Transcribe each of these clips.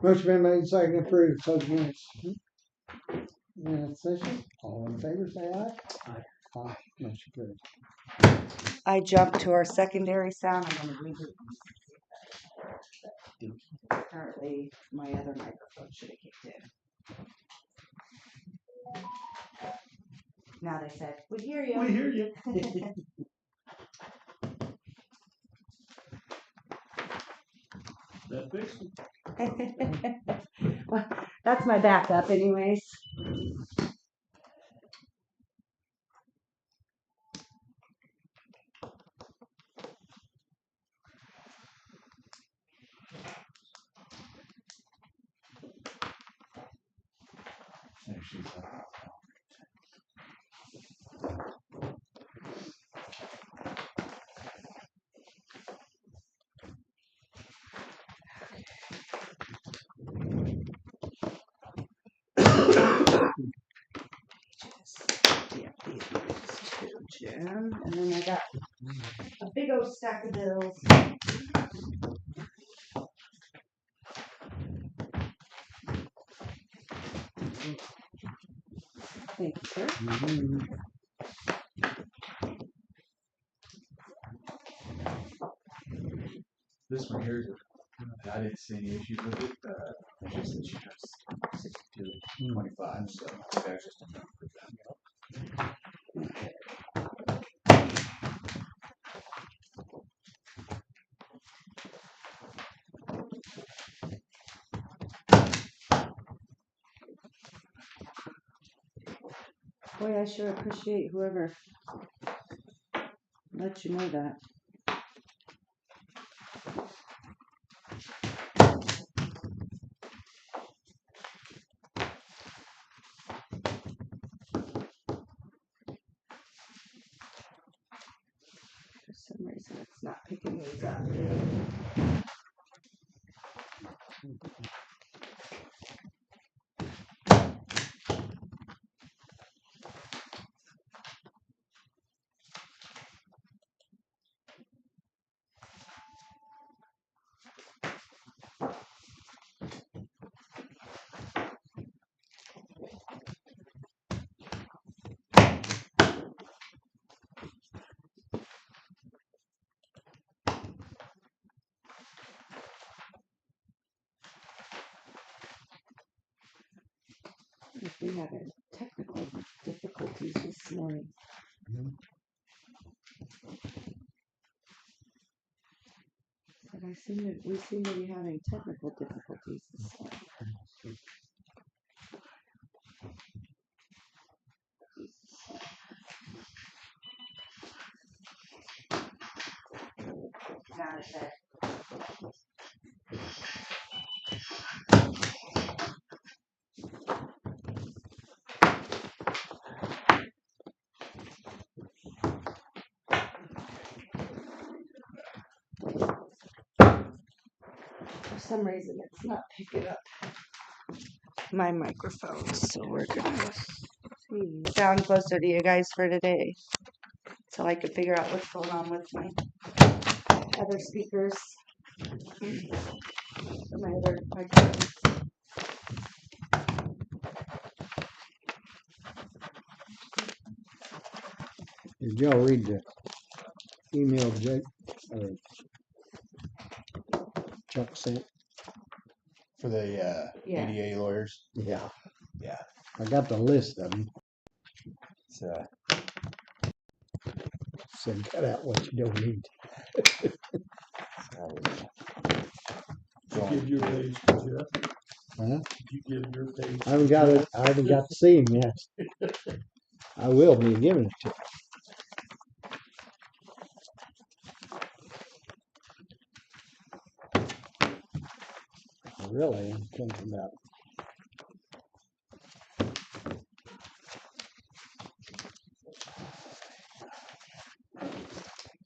Motion been made, second approved, close minutes. Minute session, all in favor, say aye. Aye. Aye, motion carried. I jumped to our secondary sound. I'm going to reboot. Apparently, my other microphone should have kicked in. Now they said, we hear you. We hear you. That fixed it. Well, that's my backup anyways. Actually, Yeah, these too, Jim. And then I got a big old stack of bills. Thank you, sir. this one here, I didn't see any issues with it. It's just that she has 62.25, so that's just enough for them. Boy, I sure appreciate whoever let you know that. For some reason, it's not picking these up. We had technical difficulties this morning. But we seem to be having technical difficulties this morning. Now it's that. For some reason, it's not picking up my microphone, so we're gonna sound closer to you guys for today, so I can figure out what's going on with my other speakers, my other microphones. Did y'all read the email Jake or Chuck sent? For the Yeah. ADA lawyers. Yeah. Yeah. I got the list of them. So Said cut out what you don't need. Did you give your page to Jeff? Huh? Did you give your page? I haven't got it. I haven't got to see him yet. I will be giving it to him. I really am thinking about it.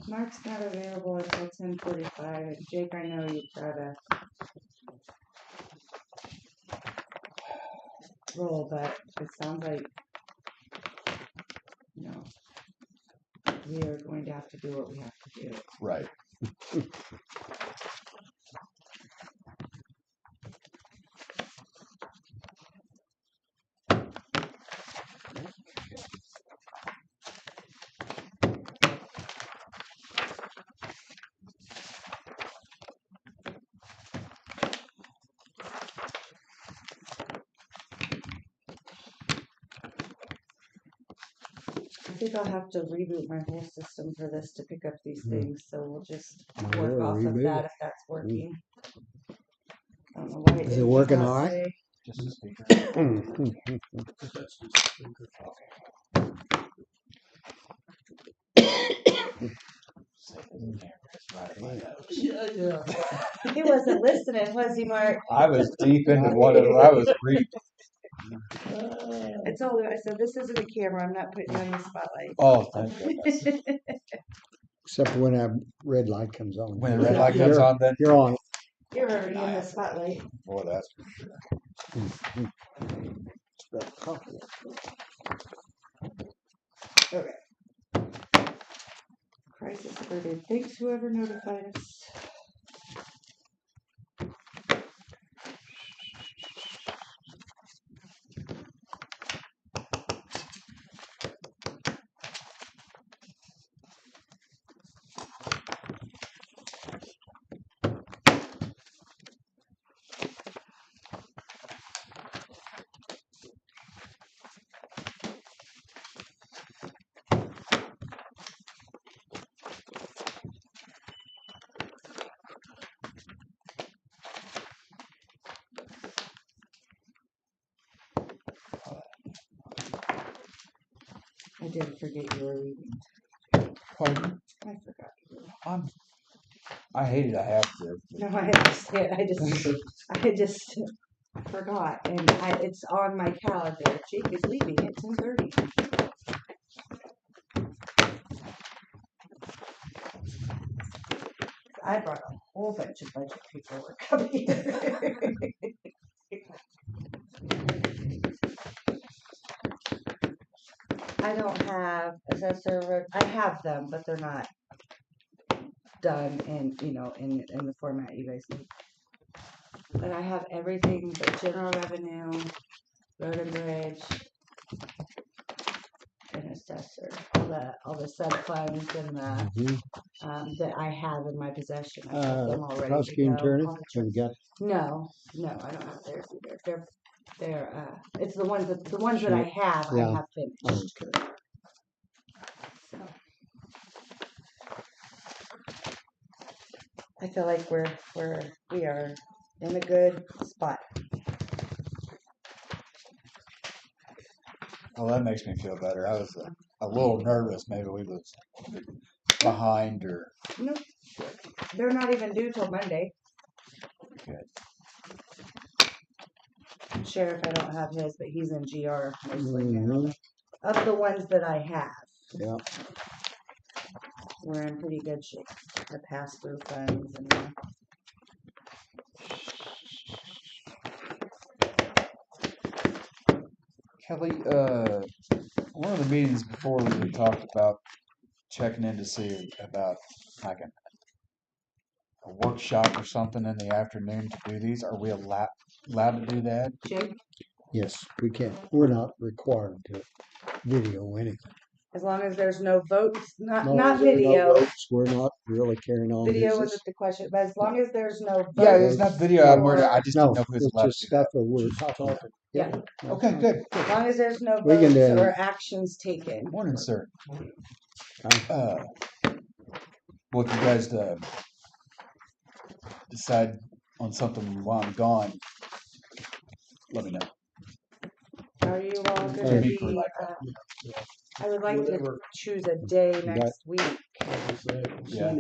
Mark's not available until 10:45. And Jake, I know you try to roll, but it sounds like, you know, we are going to have to do what we have to do. Right. think I'll have to reboot my whole system for this to pick up these things, so we'll just Might work well off of reboot that it. if that's working. I don't know why it Is it didn't working that all right? way. Just a speaker. Yeah. He wasn't listening, was he, Mark? I was deep into whatever I was reading. I told him, I said, this isn't a camera, I'm not putting you on the spotlight. Oh, thank goodness. Except when that red light comes on. When the red light comes You're- on, then You're on. You're already in the spotlight. boy, that's for sure. Okay. Crisis averted. Thanks whoever notified us. I did forget you were leaving. Pardon? I forgot. I hate it. I have to. No, I understand. I just forgot, and it's on my calendar. Jake is leaving at 10:30. I brought a whole bunch of budget paperwork up here. I don't have assessor. I have them, but they're not done in in the format you guys need. But I have everything but general revenue, road and bridge, and assessor. All the sub funds and the that I have in my possession. I have them all ready to Prosecuting go. attorney, All the have you got? No, I don't have theirs either. They're it's the ones that I have. Yeah. I have finished. Okay. So I feel like we are in a good spot. Well, that makes me feel better. I was a little nervous. Maybe we was behind or. Nope. They're not even due till Monday. Good. Sheriff, I don't have his, but he's in GR mostly now. Mhm. Of the ones that I have, Yeah. we're in pretty good shape. The pass-through funds and the Kelly, one of the meetings before we talked about checking in to see about like a workshop or something in the afternoon to do these. Are we allowed to do that? Jake, Yes, we can. We're not required to video anything. as long as there's no votes, not No, there are no video. votes. We're not really carrying on Video business. wasn't the question, but as long as there's no votes. Yeah, it's not video. I'm worried. I just No, didn't know who was it's allowed just to do stuff that. that we're talking about. Yeah. Okay, good. As long as there's no We can votes do- or actions taken. Morning, sir. Huh? Well, if you guys decide on something while I'm gone, let me know. Are you all Can gonna meet for be, like I would like to Whatever. choose a day That- next week. Yeah.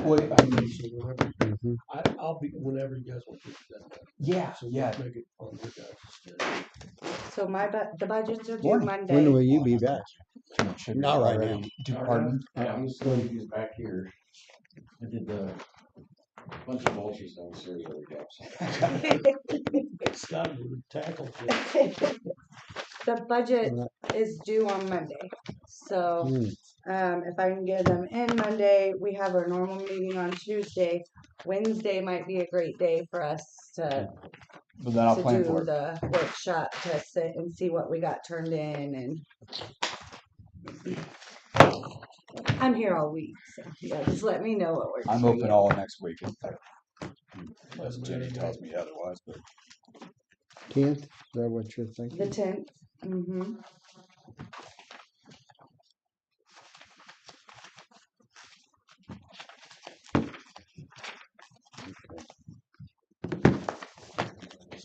Well, Mhm. I'll be whenever you guys want to do that. Yeah, So yeah. let's make it on your guys' schedule. So the budgets are due Morning. Monday. When will you be back? Too much sugar Not right already. now. Do pardon? Yeah, he's going to use back here. I did a bunch of mulches downstairs the other day. Scott would tackle The budget is due on Monday. So if I can get them in Monday, we have our normal meeting on Tuesday. Wednesday might be a great day for us to But then I'll to plan do for it. the workshop to sit and see what we got turned in, and I'm here all week, so yeah, just let me know what works. I'm for open you. all next week. Unless Jenny tells me otherwise, but 10th? Is that what you're thinking? The 10th.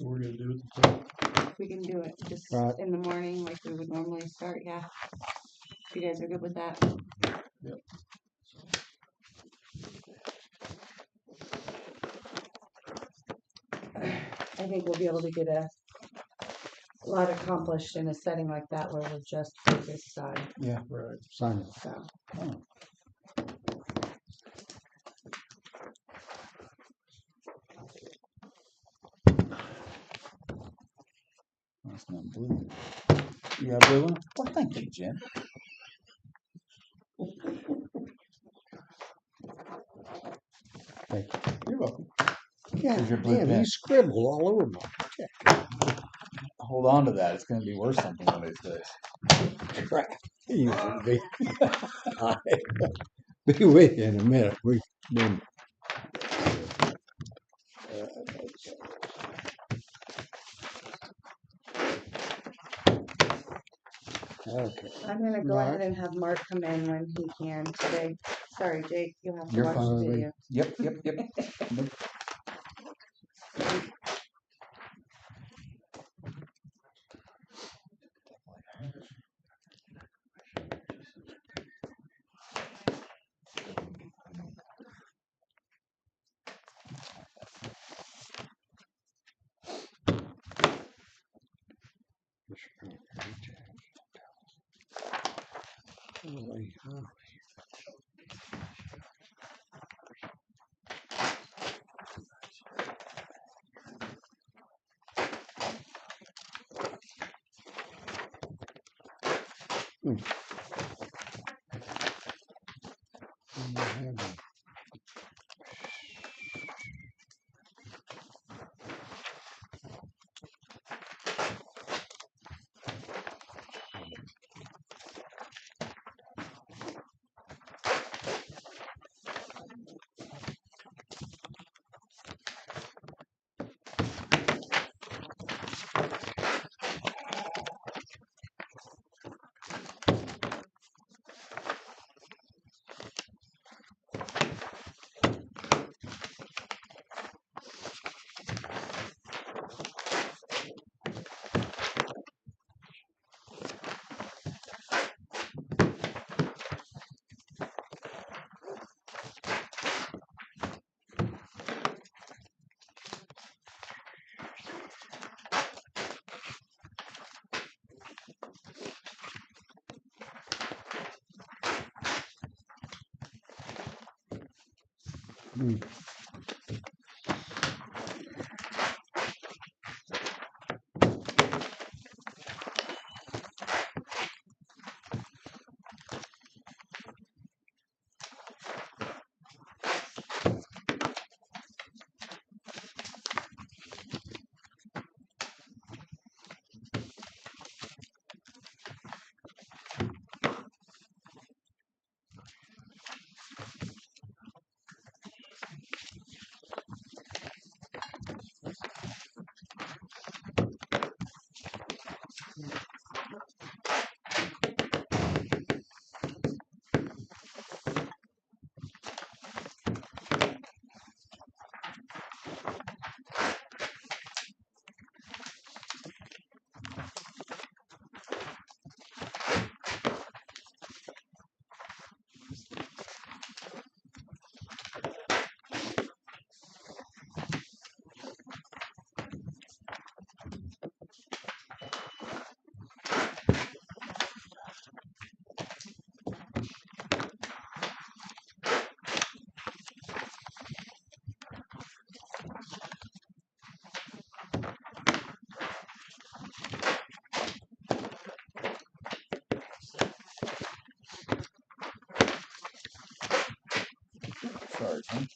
So we're gonna do it the 10th. We can do it just Right. in the morning like we would normally start, yeah. If you guys are good with that. I think we'll be able to get a lot accomplished in a setting like that where we're just focused on, Right. Sign it. so. That's not blue. You got a blue one? Well, thank you, Jen. Thank you. You're welcome. Yeah, Here's your blue damn, pen. you scribbled all over my Hold on to that. It's going to be worth something one of these days. crap. You would be. I'll be with you in a minute. We've been. Okay. I'm gonna go Right. ahead and have Mark come in when he can today. Sorry, Jake, you'll have to You're watch fine the with me. video. Yep. Nope. Holy, holy. Sorry, Jen.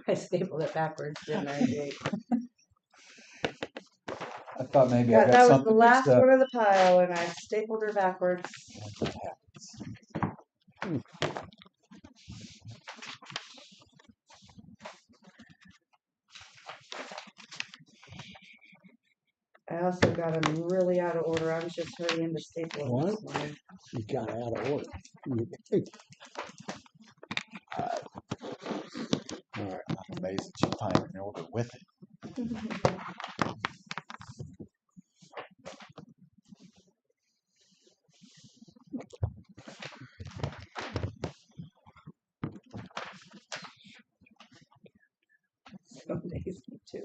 I stapled it backwards, didn't I, Jake? thought maybe I Yeah, got that was something the last mixed up. one of the pile, and I stapled her backwards. That happens. I also got them really out of order. I was just hurrying to staple them What? this morning. You got out of order. All right. I'm amazed that you find an order with it. Some days me too.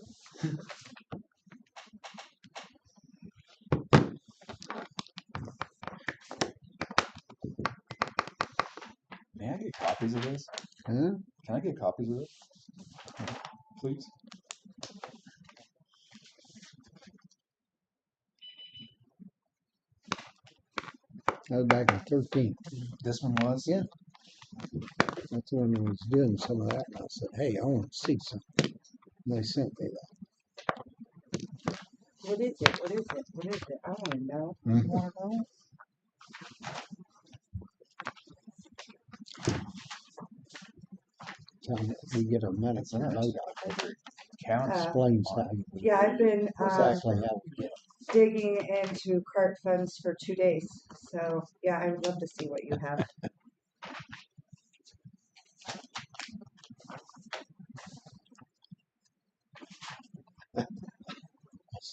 May I get copies of this? Huh? Can I get copies of this? Please? That was back in 13. This one was? Yeah. That's when I was doing some of that. And I said, hey, I want to see something. And they sent me that. What is it? What is it? What is it? I want to know. Mhm. You want to know? Tell me if we get a minute It's to note interesting. out. Counts. Explains how you Yeah, I've been exactly how we get digging into cart funds for 2 days. So, yeah, I would love to see what you have.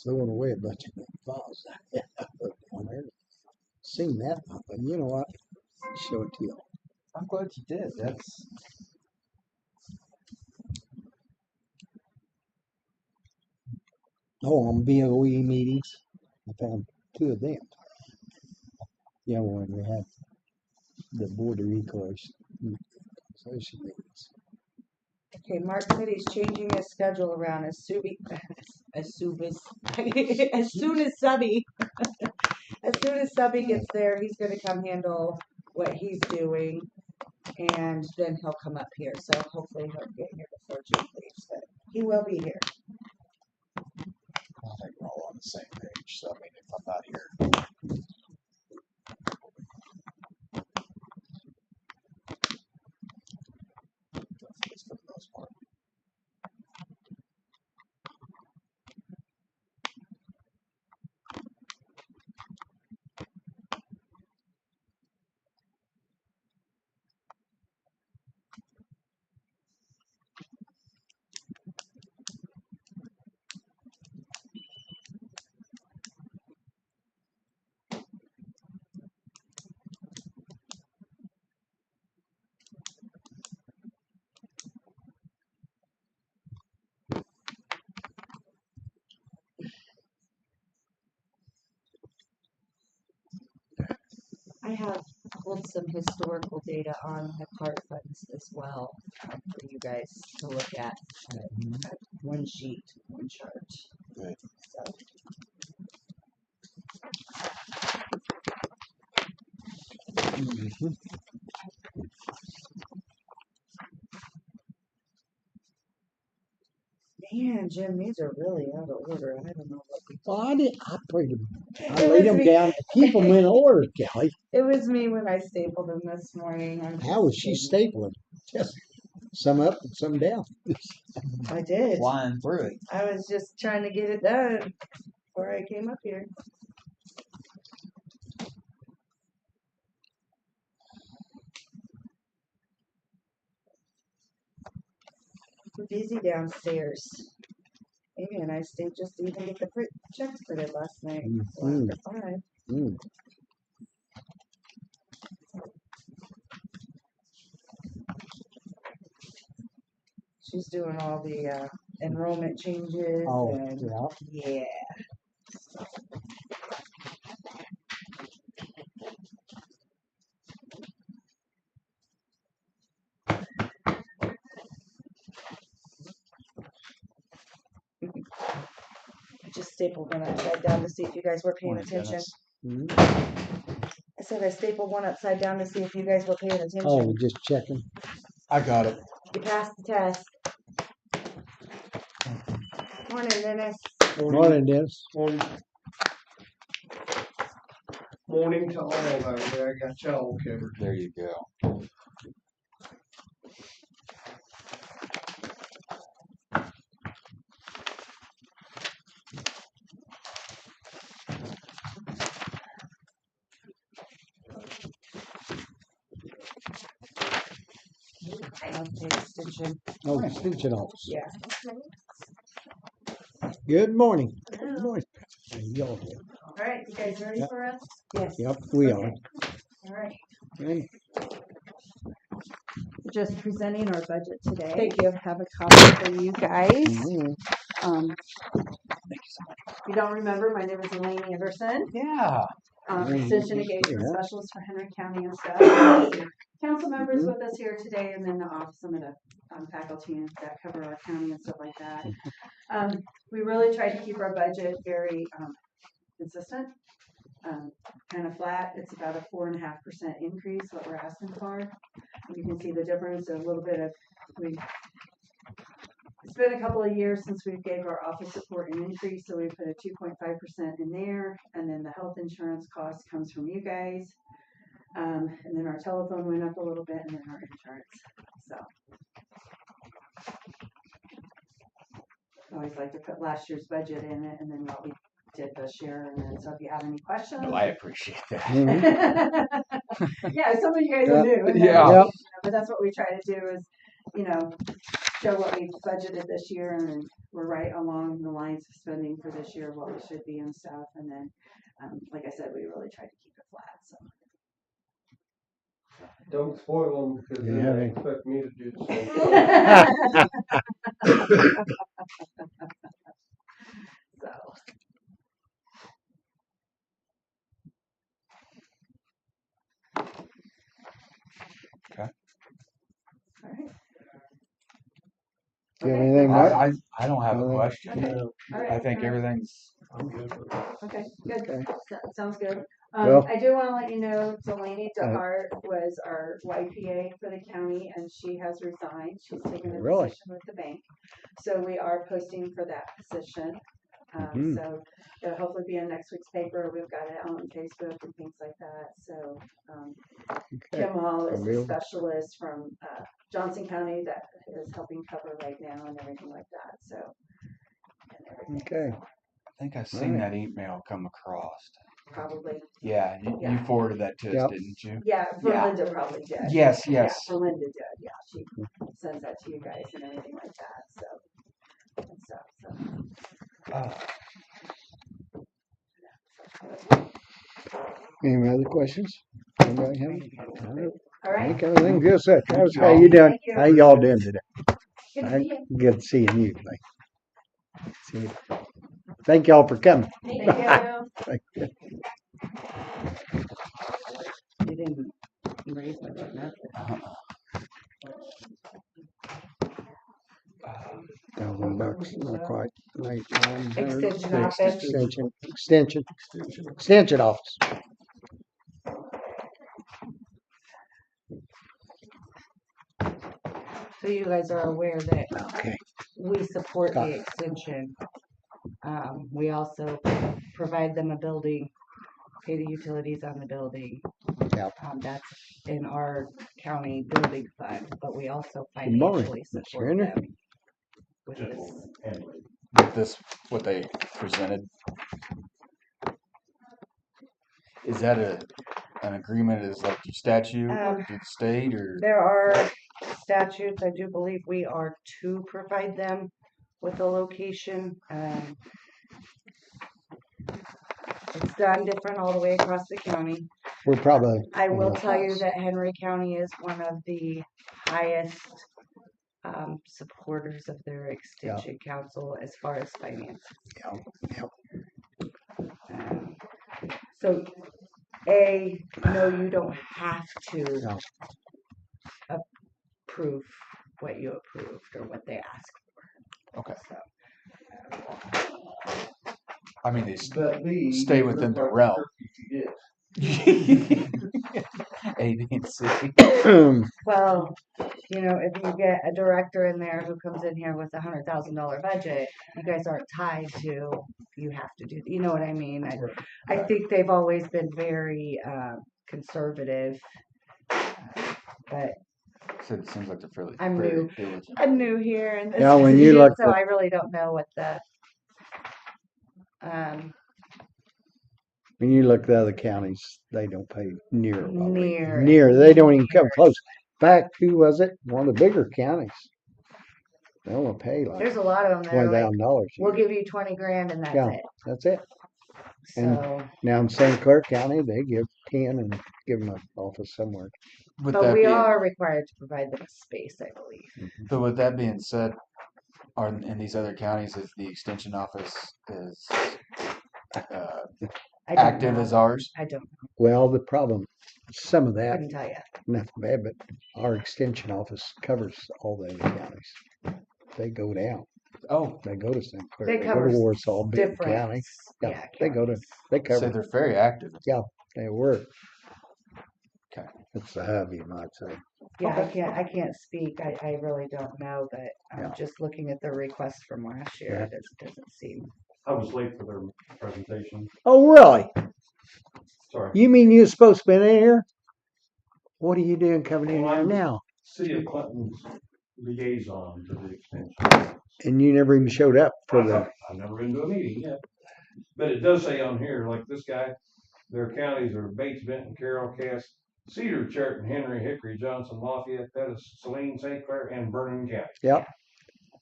throwing away a bunch of files on there. Seen that, but you know what? Show it to you. I'm glad you did. That's Oh, on BOE meetings, I found 2 of them. Yeah, when we had the Board of Recourse Association meetings. Okay, Mark said he's changing his schedule around as soon as soon as as soon as Subby as soon as Subby gets there, he's gonna come handle what he's doing, and then he'll come up here. So hopefully he'll get here before June leaves, but he will be here. I think we're all on the same page. So I mean, if I'm not here, it's for the most part. I have pulled some historical data on the cart funds as well for you guys to look at. One sheet, one chart. Good. So. Man, Jim, these are really out of order. I don't know what we Well, I put them, I It laid was them me. down to keep them in order, Kelly. It was me when I stapled them this morning. How was she stapling? Just some up and some down. I did. Flying through it. I was just trying to get it done before I came up here. We're busy downstairs. Amy and I stayed just to even get the checks printed last night. Mhm. After 5. Mm. She's doing all the enrollment changes Oh, and yeah. yeah. I just stapled one upside down to see if you guys were paying Morning, attention. Dennis. I said I stapled one upside down to see if you guys were paying attention. Oh, just checking. I got it. You passed the test. Morning, Dennis. Morning, Dennis. Morning. Morning to all out there. I got y'all covered. There you go. Okay, extension. Oh, extension office. Yeah. Good morning. Good morning. How y'all doing? All right, you guys ready Yep. for us? Yes. Yep, we Okay. are. All right. Okay. Just presenting our budget today. Thank you. Have a copy for you guys. Mhm. If you don't remember, my name is Elaine Anderson. Yeah. Extension engagement Yeah. specialist for Henry County and staff. Council members with us here today, and then some of the faculty that cover our county and stuff like that. We really try to keep our budget very consistent, kind of flat. It's about a 4.5% increase what we're asking for. You can see the difference. A little bit of it's been a couple of years since we gave our office support an increase, so we put a 2.5% in there, and then the health insurance cost comes from you guys, and then our telephone went up a little bit, and then our insurance. So I always like to put last year's budget in it, and then what we did this year, and then so if you have any questions. Well, I appreciate that. Mhm. Yeah, some of you guys Yeah. are new, and Yeah. Yep. but that's what we try to do is, show what we budgeted this year, and we're right along the lines of spending for this year, what we should be and stuff. And then, like I said, we really try to keep it flat. So Don't spoil them because Yeah. they expect me to do the same. So. Okay. All right. Do you have Okay. anything, Mike? I don't have a Okay. question. Okay. All right. I think all right. everything's I'm good with it. Okay, good. Okay. Sounds good. Well- I do want to let you know Delaney DeHart was our YPA for the county, and she has resigned. She's taken a Really? position with the bank. So we are posting for that position. Mhm. So it'll hopefully be in next week's paper. We've got it on Facebook and things like that. So Okay. Kim Hall is So the we'll- specialist from Johnson County that is helping cover right now and everything like that. So, and everything. Okay. I think I've seen that email come across. Probably. Yeah, you Yeah. forwarded that to us, Yep. didn't you? Yeah, Yeah. Berlinda probably did. Yes, Yeah, yes. Berlinda did. Yeah, she sends that to you guys and everything like that. So, and stuff. So, Any other questions? Anybody have any? All right. all I right. think everything good. So, Travis, you how all. you doing? Thank you. How y'all doing today? Good to see you. Good seeing you. See you. Thank y'all for coming. Thank you. You didn't raise my nothing. $1,000, not quite. 900. Extension office. Extension office. So you guys are aware that Okay. we support Got the it. extension. We also provide them a building, pay the utilities on the building. Yep. That's in our county building fund, but we also Good morning, financially Ms. support Renner. them with this. With this, what they presented. Is that an agreement? Is like your statute Um, to the state or? There are statutes, I do believe we are to provide them with a location. It's done different all the way across the county. We're probably. I will on the tell you house. that Henry County is one of the highest supporters of their extension council as far as finances. Yep. So, no, you don't have to No. approve what you approved or what they asked Okay. for. I mean, they But B, stay you within look the like realm. turkey you get. A, B, and C. Well, you know, if you get a director in there who comes in here with $100,000 budget, you guys aren't tied to, you have to do, you know what I mean? I think they've always been very conservative, but So it seems like they're fairly, I'm very new. diligent. I'm new here in this Yeah, when you position, look so at- I really don't know what the um, When you look at the other counties, they don't pay near what we- Near- near. They don't even come near. close. In fact, who was it? One of the bigger counties. They only pay like there's a lot of them that are like, $20,000. we'll give you 20 grand and that's Yeah. it. That's it. And- So, Now in St. Clair County, they give 10 and give them an office somewhere. With but that we being, are required to provide them a space, I believe. but with that being said, are in these other counties, is the extension office is I don't active know. as ours? I don't Well, the problem, some of that, couldn't tell you. not bad, but our extension office covers all the other counties. They go down. Oh, They go to St. Clair. They They go cover to Warsaw, Benton Different, County. Yeah, yeah, they go to, counties. they so cover. they're very active. They work. Okay. It's the hub, you might say. Yeah, I can't speak. I really don't know, but Yeah. just looking at the request from last year, Yeah. it doesn't seem. I was late for their presentation. Oh, really? Sorry. You mean you're supposed to be in here? What are you doing coming in Well, here I'm- now? City of Clinton's liaison to the extension. And you never even showed up for the, I've never been to a meeting yet. But it does say on here, like this guy, their counties are Bates, Benton, Carroll, Cass, Cedar, Chariton, Henry, Hickory, Johnson, Lafayette, Pettus, Saline, St. Clair, and Vernon County. Yep.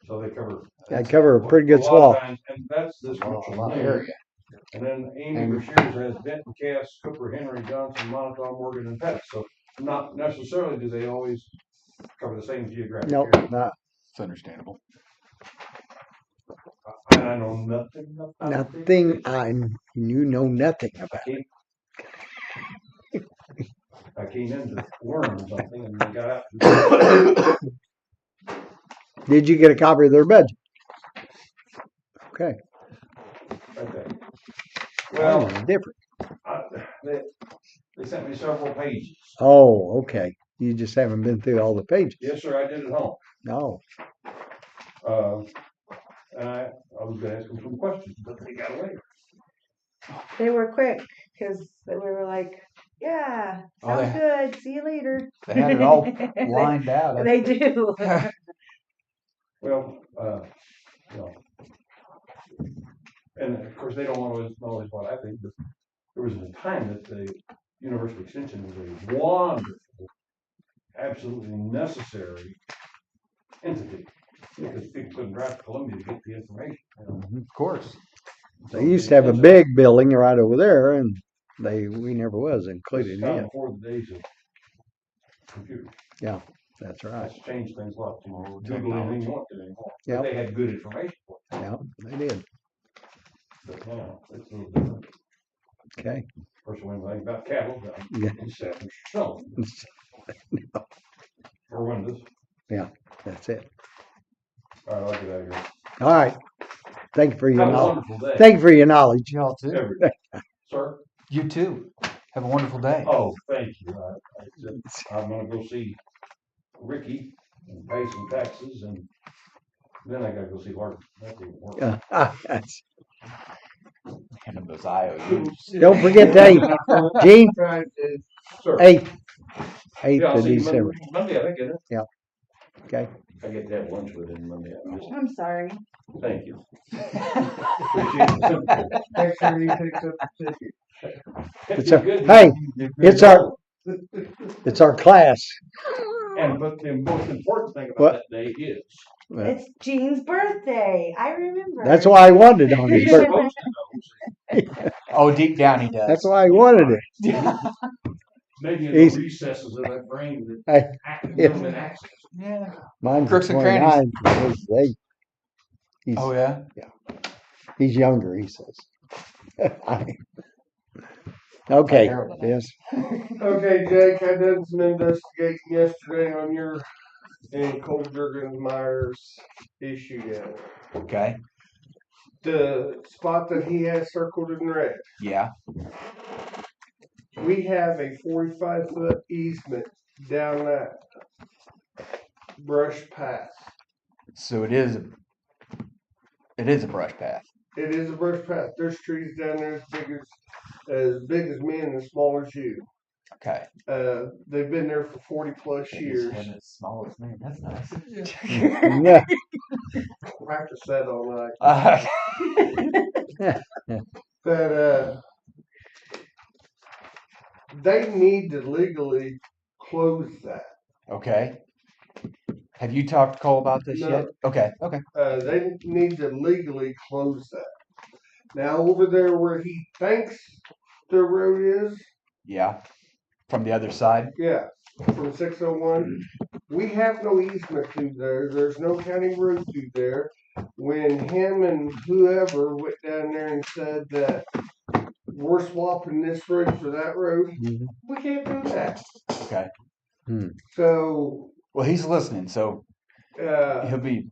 So they cover. they cover a pretty good a lot of swath. times, and that's this much A lot of area. area. And then Amy And- Brashears has Benton, Cass, Cooper, Henry, Johnson, Montauk, Morgan, and Pettus. So not necessarily do they always cover the same geographic Nope, area. not, It's understandable. And I know nothing about nothing, you know nothing about. it. I came in to learn something and then got out. Did you get a copy of their budget? Okay. Okay. Well, Well, different. they sent me several pages. Oh, okay. You just haven't been through all the pages. Yes, sir, I did at home. No. And I was gonna ask them some questions, but they got away. They were quick because we were like, yeah, Oh, sounds they- good. See you later. They had it all lined out. They do. Well, you know. And of course, they don't always know what I think, but there was a time that the University Extension was a wonderful, absolutely necessary entity. Because people couldn't drive to Columbia to get the information. You know. Of course. They used to have a big building right over there and we never was This included is in kind it. of before the days of computers. That's right. That's changed things a lot. You Oh, can Google anything you want to anymore. Yep. But they had good information for it. Yeah, they did. But now, it's a little different. Okay. Of course, when I about cattle, Yeah. it's set in stone. Or windows. That's it. All right, I'll get out of here. All right. Thank you for your Have a knowledge. wonderful day. Thank you for your knowledge. Y'all too. Every day. Sir? You too. Have a wonderful day. Oh, thank you. I'm gonna go see Ricky and pay some taxes and then I gotta go see Martin. That's even worse. That's- Hand him those IOUs. Don't forget the 8th. Gene, Sir? 8th. 8th Yeah, I'll of see you December. Monday, I think, isn't it? Okay. I get to have lunch with him Monday. I'm sorry. Thank you. Appreciate it. Make sure he picks up the ticket. It's You're a- good. hey, it's our class. But the most important thing What? about that day is. It's Jean's birthday. I remember. That's why I wanted it on his He's birthday. supposed to know. Oh, deep down he does. That's why I wanted it. Maybe in He's- the recesses of that brain Hey, that haven't been accessed. Yeah. Mine's Crooks and 29. His- He's, Oh yeah. he's younger, he says. Okay, Terrible. yes. Okay, Jake, I did some investigating yesterday on your and Cole Jurgens-Myers issue down. Okay. The spot that he has circled in red. Yeah. We have a 45-foot easement down that brush path. So it is a brush path. It is a brush path. There's trees down there as big as me and as small as you. Okay. They've been there for 40 plus years. Him as small as me. That's nice. Yeah. Practice that all night. Uh, But they need to legally close that. okay. Have you talked to Cole about this No. yet? Okay. Okay. They need to legally close that. Now over there where he thinks the road is, Yeah. From the other side. yeah, from 601, we have no easement through there. There's no county road through there. When him and whoever went down there and said that we're swapping this road for that road, Mhm. we can't do that. Okay. So, Well, he's listening, so uh, he'll be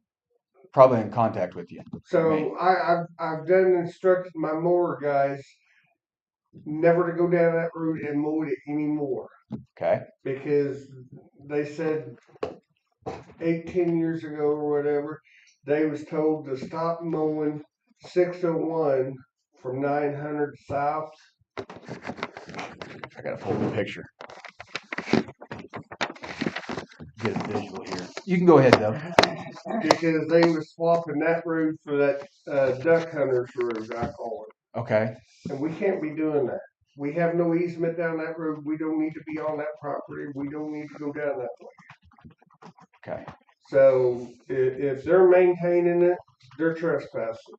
probably in contact with you. so I've done instructed my mower guys never to go down that road and mow it anymore Okay. because they said 18 years ago or whatever, they was told to stop mowing 601 from 900 south. I gotta pull the picture. Get a visual here. You can go ahead though. Because they was swapping that road for that duck hunter's road, I call it. Okay. And we can't be doing that. We have no easement down that road. We don't need to be on that property. We don't need to go down that way. Okay. So if they're maintaining it, they're trespassing.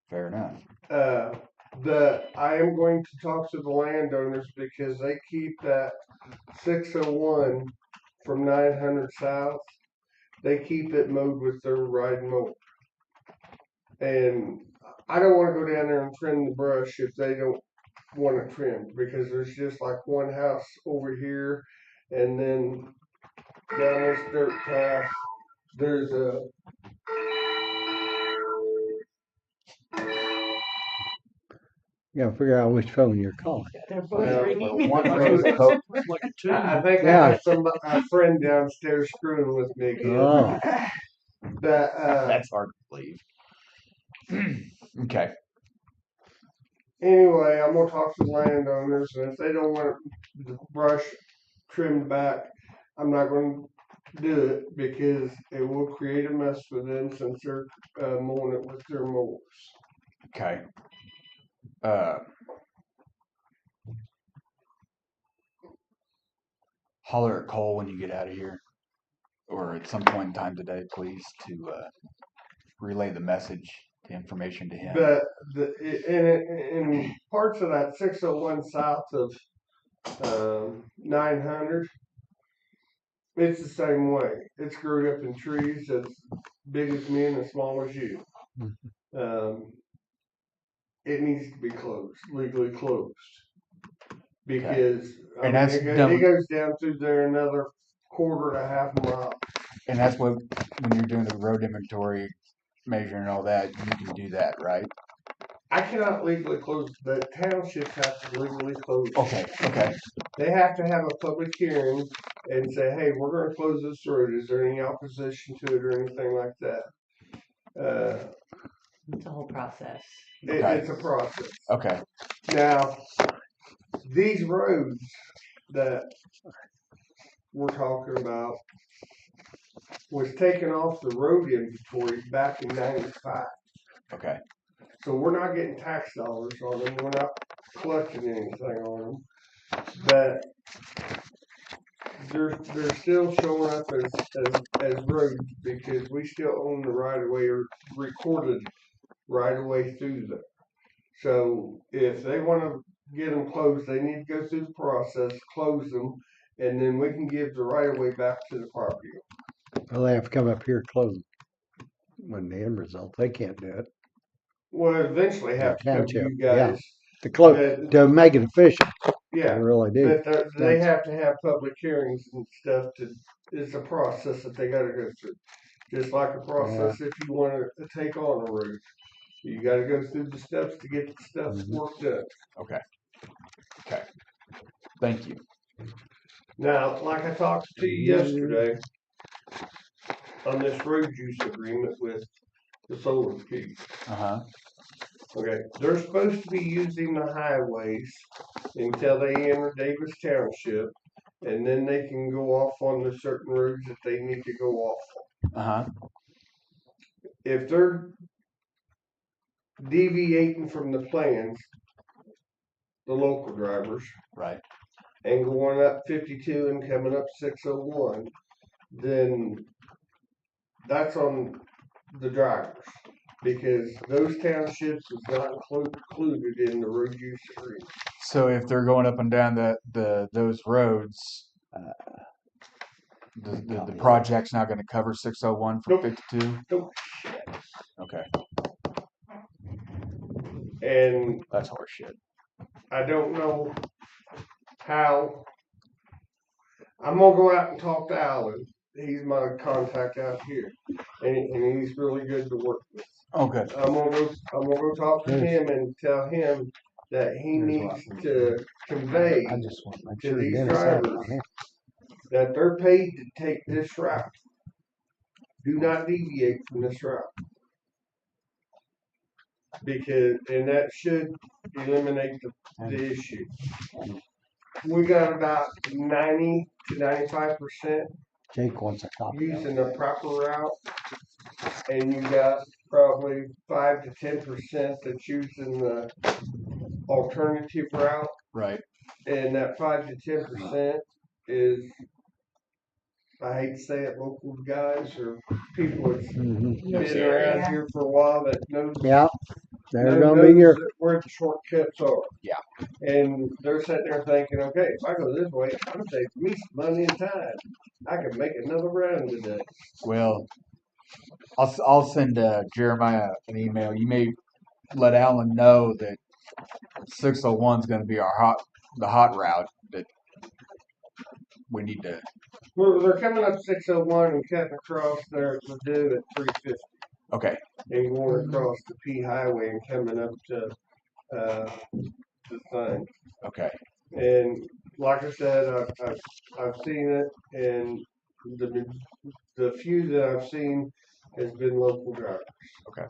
Fair enough. I am going to talk to the landowners because they keep that 601 from 900 south. They keep it mowed with their riding mower. And I don't want to go down there and trim the brush if they don't want it trimmed because there's just like one house over here and then down this dirt path there's a You gotta figure out which phone you're calling. They're Well, both ringing. One of those co- I think I Yeah. have a friend downstairs screwing with me again. Oh, But That's hard to believe. Okay. anyway, I'm gonna talk to the landowners, and if they don't want the brush trimmed back, I'm not gonna do it because it will create a mess for them since they're mowing it with their mowers. Okay. Holler at Cole when you get out of here, or at some point in time today, please, to relay the message, the information to him. In parts of that 601 south of 900, it's the same way. It's growing up in trees as big as me and as small as you. It needs to be closed, legally closed. Because And that's it done- goes down through there another quarter to half mile. And that's what, when you're doing the road inventory, measuring and all that, you can do that, right? I cannot legally close. The townships have to legally close. Okay. Okay. They have to have a public hearing and say, hey, we're going to close this road. Is there any opposition to it or anything like that? It's a whole process. Okay. It's a process. Okay. Now, these roads that we're talking about was taken off the road inventory back in 95. Okay. So we're not getting tax dollars on them. We're not collecting anything on them. But they're still showing up as roads because we still own the right of way or recorded right of way through them. So if they want to get them closed, they need to go through the process, close them, and then we can give the right of way back to the property. well, they have to come up here close when the end result. They can't do it. Well, eventually have to come to Township, you guys. To close, But, to make it official. yeah. They really do. But they have to have public hearings and stuff it's a process that they gotta go through. Just like a process if you wanna take on a road. You gotta go through the steps to get the stuff worked done. Okay. Okay. Thank you. Now, like I talked to you yesterday, on this road use agreement with the solar piece. Uh-huh. Okay, they're supposed to be using the highways until they enter Davis Township, and then they can go off on the certain roads that they need to go off on. Uh-huh. If they're deviating from the plans, the local drivers, Right. and going up 52 and coming up 601, then that's on the drivers. Because those townships is not included in the road use agreement. So if they're going up and down those roads, the project's not going to cover 601 from Nope. 52? Nope. Okay. And That's horseshit. I don't know how. I'm gonna go out and talk to Alan. He's my contact out here, and he's really good to work with. Okay. I'm gonna go talk to him and tell him that he needs to convey I just want to make to sure these Dennis had drivers one here. that they're paid to take this route. Do not deviate from this route. And that should eliminate the issue. We got about 90 to 95% Jake wants a copy. using the proper route, and you got probably 5 to 10% that's using the alternative route, Right. and that 5 to 10% is, I hate to say it, local guys or people that's Mm-hmm. been around here for a while that knows. Yeah, they're knows gonna be your. where the shortcuts are. Yeah. And they're sitting there thinking, okay, if I go this way, I'm saving me some money and time. I can make another round today. Well, I'll send Jeremiah an email. You may let Alan know that 601 is going to be the hot route that we need to. Well, they're coming up 601 and cutting across there at Ladue at 350 Okay. and going across the P Highway and coming up to the thing. Okay. And like I said, I've seen it, and the few that I've seen has been local drivers. Okay.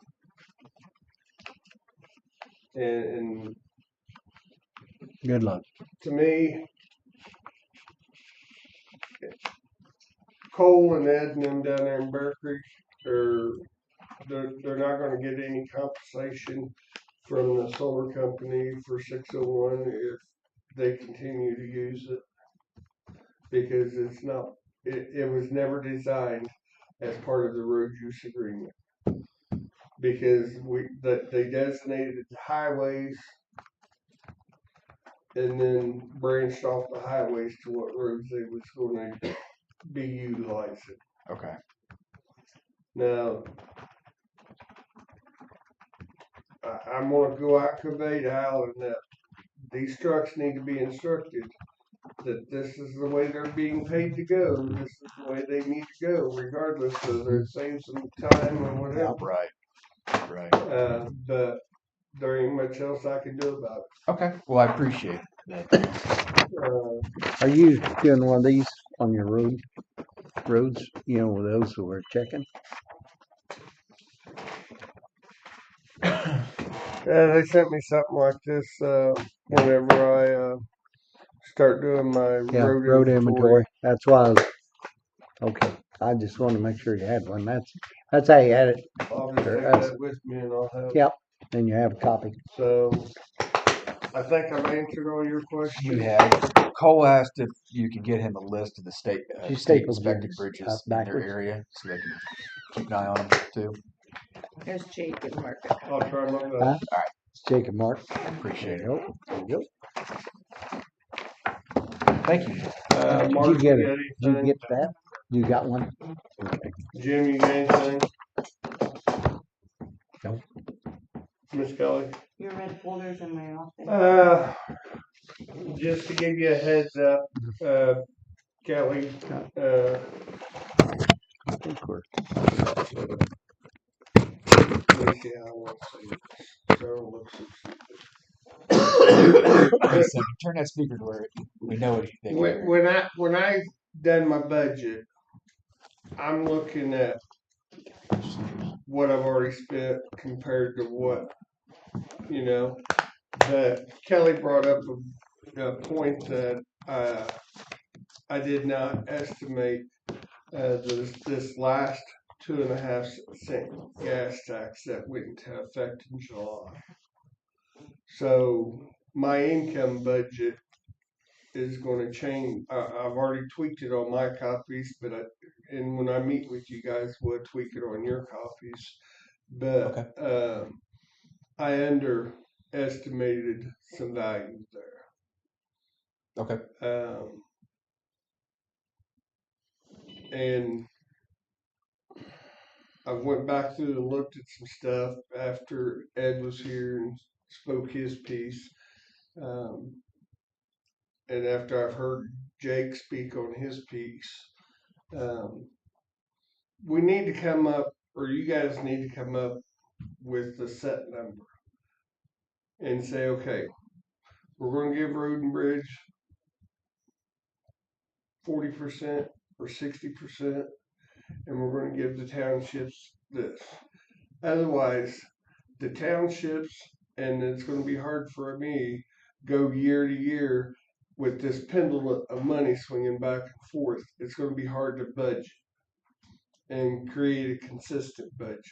And Good luck. to me, Cole and Ed and them down there in Bear Creek they're not going to get any compensation from the solar company for 601 if they continue to use it, because it was never designed as part of the road use agreement, because they designated highways and then branched off the highways to what roads they was going to be utilizing. Okay. Now, I'm going to go out and convey to Alan that these trucks need to be instructed that this is the way they're being paid to go. This is the way they need to go, regardless of whether it saves them time or whatever. Right. Right. But there ain't much else I can do about it. Okay. Well, I appreciate that. Are you doing one of these on your roads? You know, with those who are checking. They sent me something like this whenever I start doing my Yeah, road inventory. That's why I was okay. I just wanted to make sure you had one. That's how you had it. I'll just take That's- that with me and I'll have it. Yep. Then you have a copy. So I think I've answered all your questions. You have. Cole asked if you could get him a list of the state You state stapled inspected yours bridges up in their backwards. area, so they can keep an eye on them too. There's Jake and Mark. I'll try my best. Huh? It's Jake and Mark. Appreciate it. There you go. Thank you. Did Mark, you get got it? Did you anything? get that? You got one? Okay. Jim, you got anything? No. Miss Kelly? Your red folder's in my office. Just to give you a heads up, Kelly, I think we're. let me see how I want to say this. So I don't look so stupid. Wait a second. Turn that speaker to where we know what they can hear. When I done my budget, I'm looking at what I've already spent compared to what, you know, that Kelly brought up a point that I did not estimate this last 2.5 cent gas tax that went into effect in July. So my income budget is going to change. I've already tweaked it on my copies, and when I meet with you guys, we'll tweak it on your copies. But I underestimated some values there. Okay. And I went back through and looked at some stuff after Ed was here and spoke his piece. And after I've heard Jake speak on his piece, we need to come up, or you guys need to come up with the set number and say, okay, we're going to give Road and Bridge 40% or 60%, and we're going to give the townships this. Otherwise, the townships, and it's going to be hard for me, go year to year with this pendulum of money swinging back and forth. It's going to be hard to budget and create a consistent budget.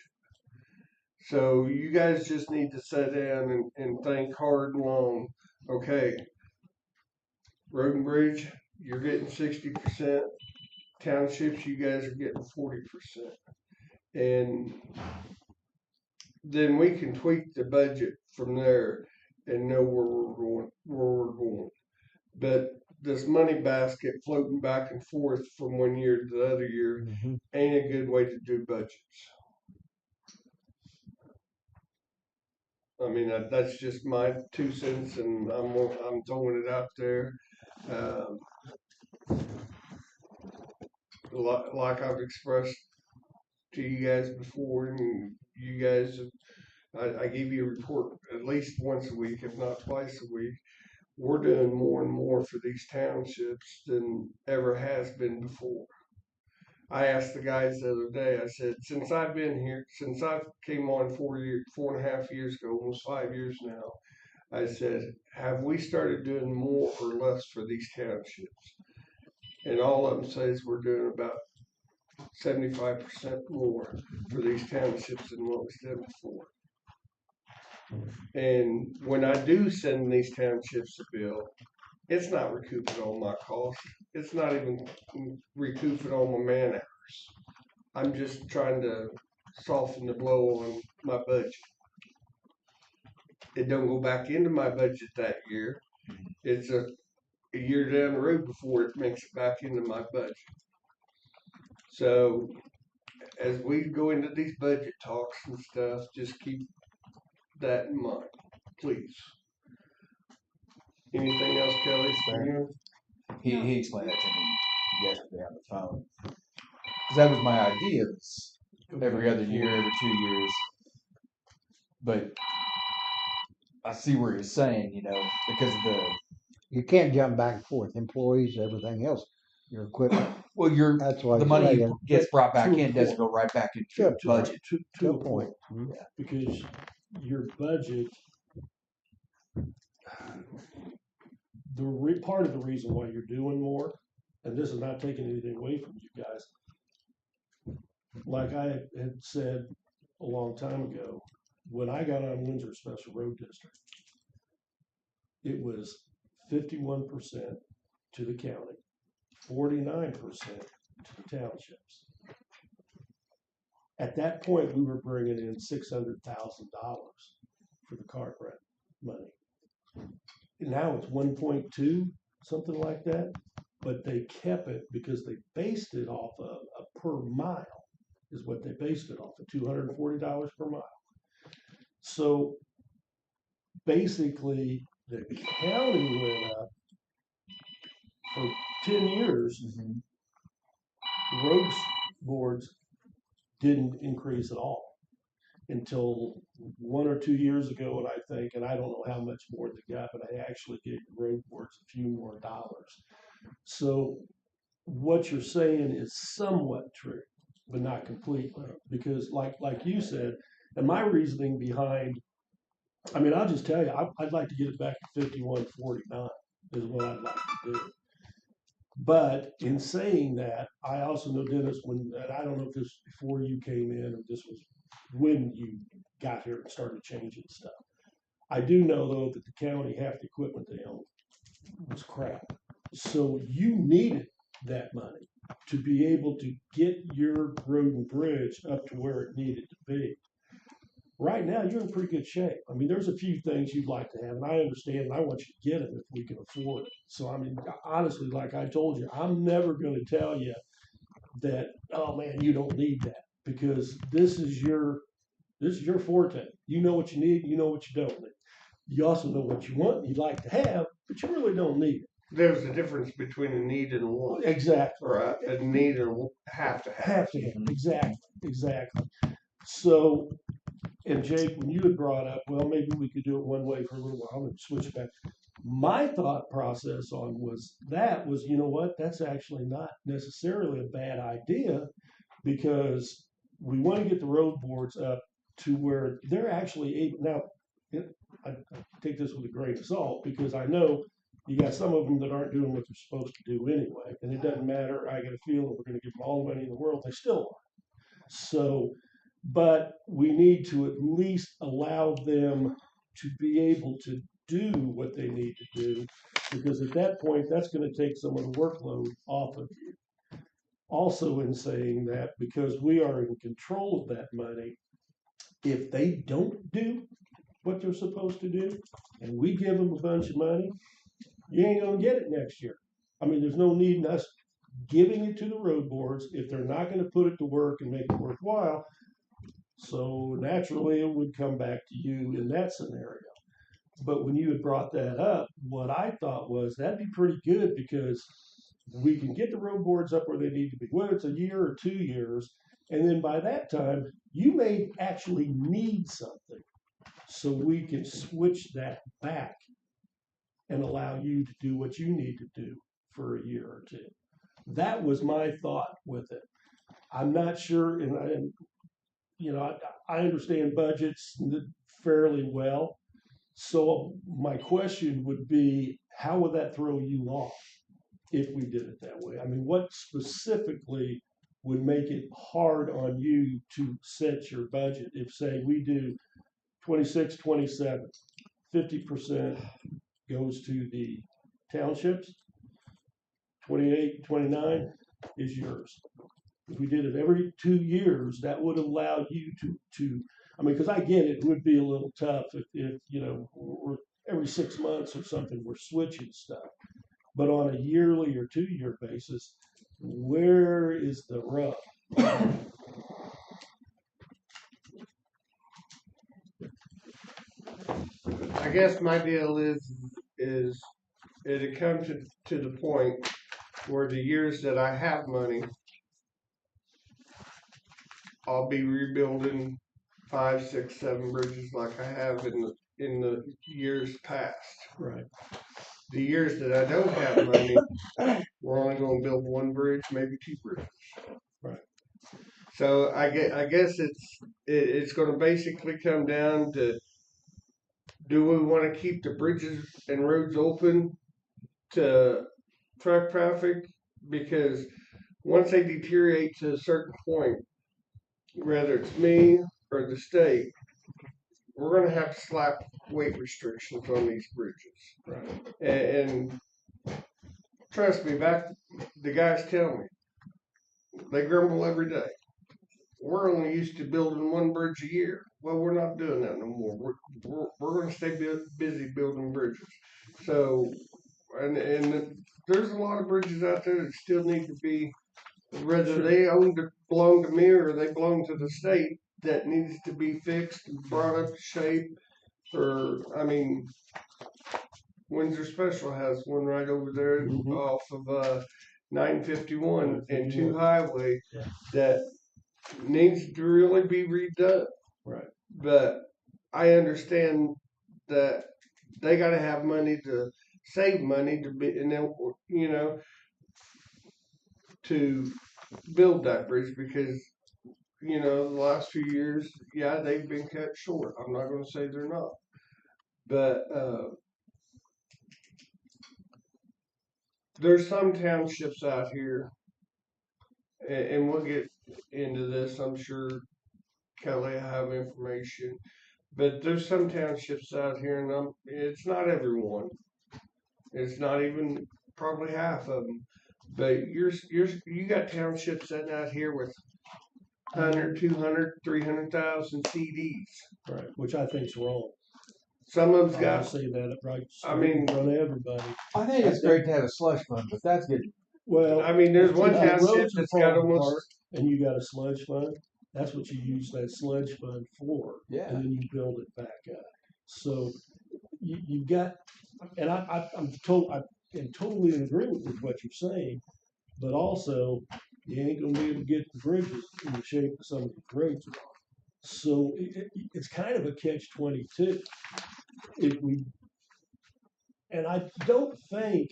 So you guys just need to sit down and think hard and long. Okay, Road and Bridge, you're getting 60%. Townships, you guys are getting 40%. And then we can tweak the budget from there and know where we're going. But this money basket floating back and forth from one year to the other year ain't a good way to do budgets. I mean, that's just my 2 cents, and I'm throwing it out there. Like I've expressed to you guys before, and you guys, I give you a report at least once a week, if not twice a week. We're doing more and more for these townships than ever has been before. I asked the guys the other day, I said, since I've been here, since I came on 4.5 years ago, almost 5 years now, I said, have we started doing more or less for these townships? And all of them says we're doing about 75% more for these townships than what was done before. And when I do send these townships a bill, it's not recouping all my costs. It's not even recouping all my man hours. I'm just trying to soften the blow on my budget. It don't go back into my budget that year. It's a year down the road before it makes it back into my budget. So as we go into these budget talks and stuff, just keep that in mind, please. Anything else, Kelly? from you? He explained that to me yesterday on the phone. Because that was my idea. It's every other year, every 2 years. But I see where he's saying, because of the You can't jump back and forth. Employees, everything else, your equipment. well, That's why the he's money saying, gets brought back To a in doesn't point. go right back into Sure, the budget. To a Good point. point, because your budget, part of the reason why you're doing more, and this is not taking anything away from you guys, like I had said a long time ago, when I got on Windsor Special Road District, it was 51% to the county, 49% to the townships. At that point, we were bringing in $600,000 for the car grant money. And now it's 1.2, something like that. But they kept it because they based it off of a per mile, is what they based it off of, $240 per mile. So basically, the county went up for 10 years. The roads boards didn't increase at all until 1 or 2 years ago, and I don't know how much more they got, but I actually gave the road boards a few more dollars. So what you're saying is somewhat true, but not completely. Because like you said, and my reasoning behind, I mean, I'll just tell you, I'd like to get it back to 5149 is what I'd like to do. But in saying that, I also know Dennis, and I don't know if this was before you came in or this was when you got here and started changing stuff. I do know though that the county, half the equipment they own was crap. So you needed that money to be able to get your road and bridge up to where it needed to be. Right now, you're in pretty good shape. I mean, there's a few things you'd like to have, and I understand, and I want you to get them if we can afford it. So, I mean, honestly, like I told you, I'm never going to tell you that, oh man, you don't need that, because this is your forte. You know what you need, you know what you don't need. You also know what you want, and you'd like to have, but you really don't need it. There's a difference between a need and a want, Exactly. or a need and a have to have. Have to have. Exactly. So, and Jake, when you had brought up, well, maybe we could do it one way for a little while and switch it back. My thought process on was, you know what, that's actually not necessarily a bad idea, because we want to get the road boards up to where they're actually able. Now, I take this with a grain of salt, because I know you got some of them that aren't doing what they're supposed to do anyway, and it doesn't matter. I get a feeling we're going to give them all the money in the world, they still aren't. So, but we need to at least allow them to be able to do what they need to do, because at that point, that's going to take some of the workload off of you. Also, in saying that, because we are in control of that money, if they don't do what they're supposed to do, and we give them a bunch of money, you ain't going to get it next year. I mean, there's no need in us giving it to the road boards if they're not going to put it to work and make it worthwhile. So naturally, it would come back to you in that scenario. But when you had brought that up, what I thought was that'd be pretty good, because we can get the road boards up where they need to be, whether it's a year or 2 years. And then by that time, you may actually need something. So we can switch that back and allow you to do what you need to do for a year or 2. That was my thought with it. I'm not sure, and I understand budgets fairly well. So my question would be, how would that throw you off if we did it that way? I mean, what specifically would make it hard on you to set your budget if, say, we do 26, 27, 50% goes to the townships, 28, 29 is yours. If we did it every 2 years, that would allow you to I mean, because I get it would be a little tough if we're every 6 months or something, we're switching stuff. But on a yearly or 2-year basis, where is the rub? I guess my deal is it come to the point where the years that I have money, I'll be rebuilding 5, 6, 7 bridges like I have in the years past. Right. The years that I don't have money, we're only going to build 1 bridge, maybe 2 bridges. Right. So I guess it's going to basically come down to, do we want to keep the bridges and roads open to truck traffic? Because once they deteriorate to a certain point, whether it's me or the state, we're going to have to slap weight restrictions on these bridges. Right. And trust me, the guys tell me, they grumble every day. We're only used to building 1 bridge a year. Well, we're not doing that no more. We're going to stay busy building bridges. So, and there's a lot of bridges out there that still need to be, whether they belong to me or they belong to the state, that needs to be fixed and brought up to shape. I mean, Windsor Special has one right over there off of 951 and 2 Highway that needs to really be redone. Right. But I understand that they got to have money to save money to be, and then to build that bridge because, you know, the last few years, yeah, they've been cut short. I'm not gonna say they're not. But, there's some townships out here, and we'll get into this, I'm sure Kelly will have information. But there's some townships out here, and it's not everyone. It's not even probably half of them. But you got townships sitting out here with 100, 200, 300,000 CDs. Right, which I think's wrong. Some of them's I'll got, say that right I straight mean- in front of everybody. I think it's great to have a slush fund, but that's getting Well, I mean, there's one if the township roads are that's got falling almost, apart and you got a sludge fund, that's what you use that sludge fund for. Yeah. And then you build it back up. So you got, and I'm totally in agreement with what you're saying, but also you ain't gonna be able to get the bridges in the shape of some of these roads are on. So it's kind of a catch-22. And I don't think,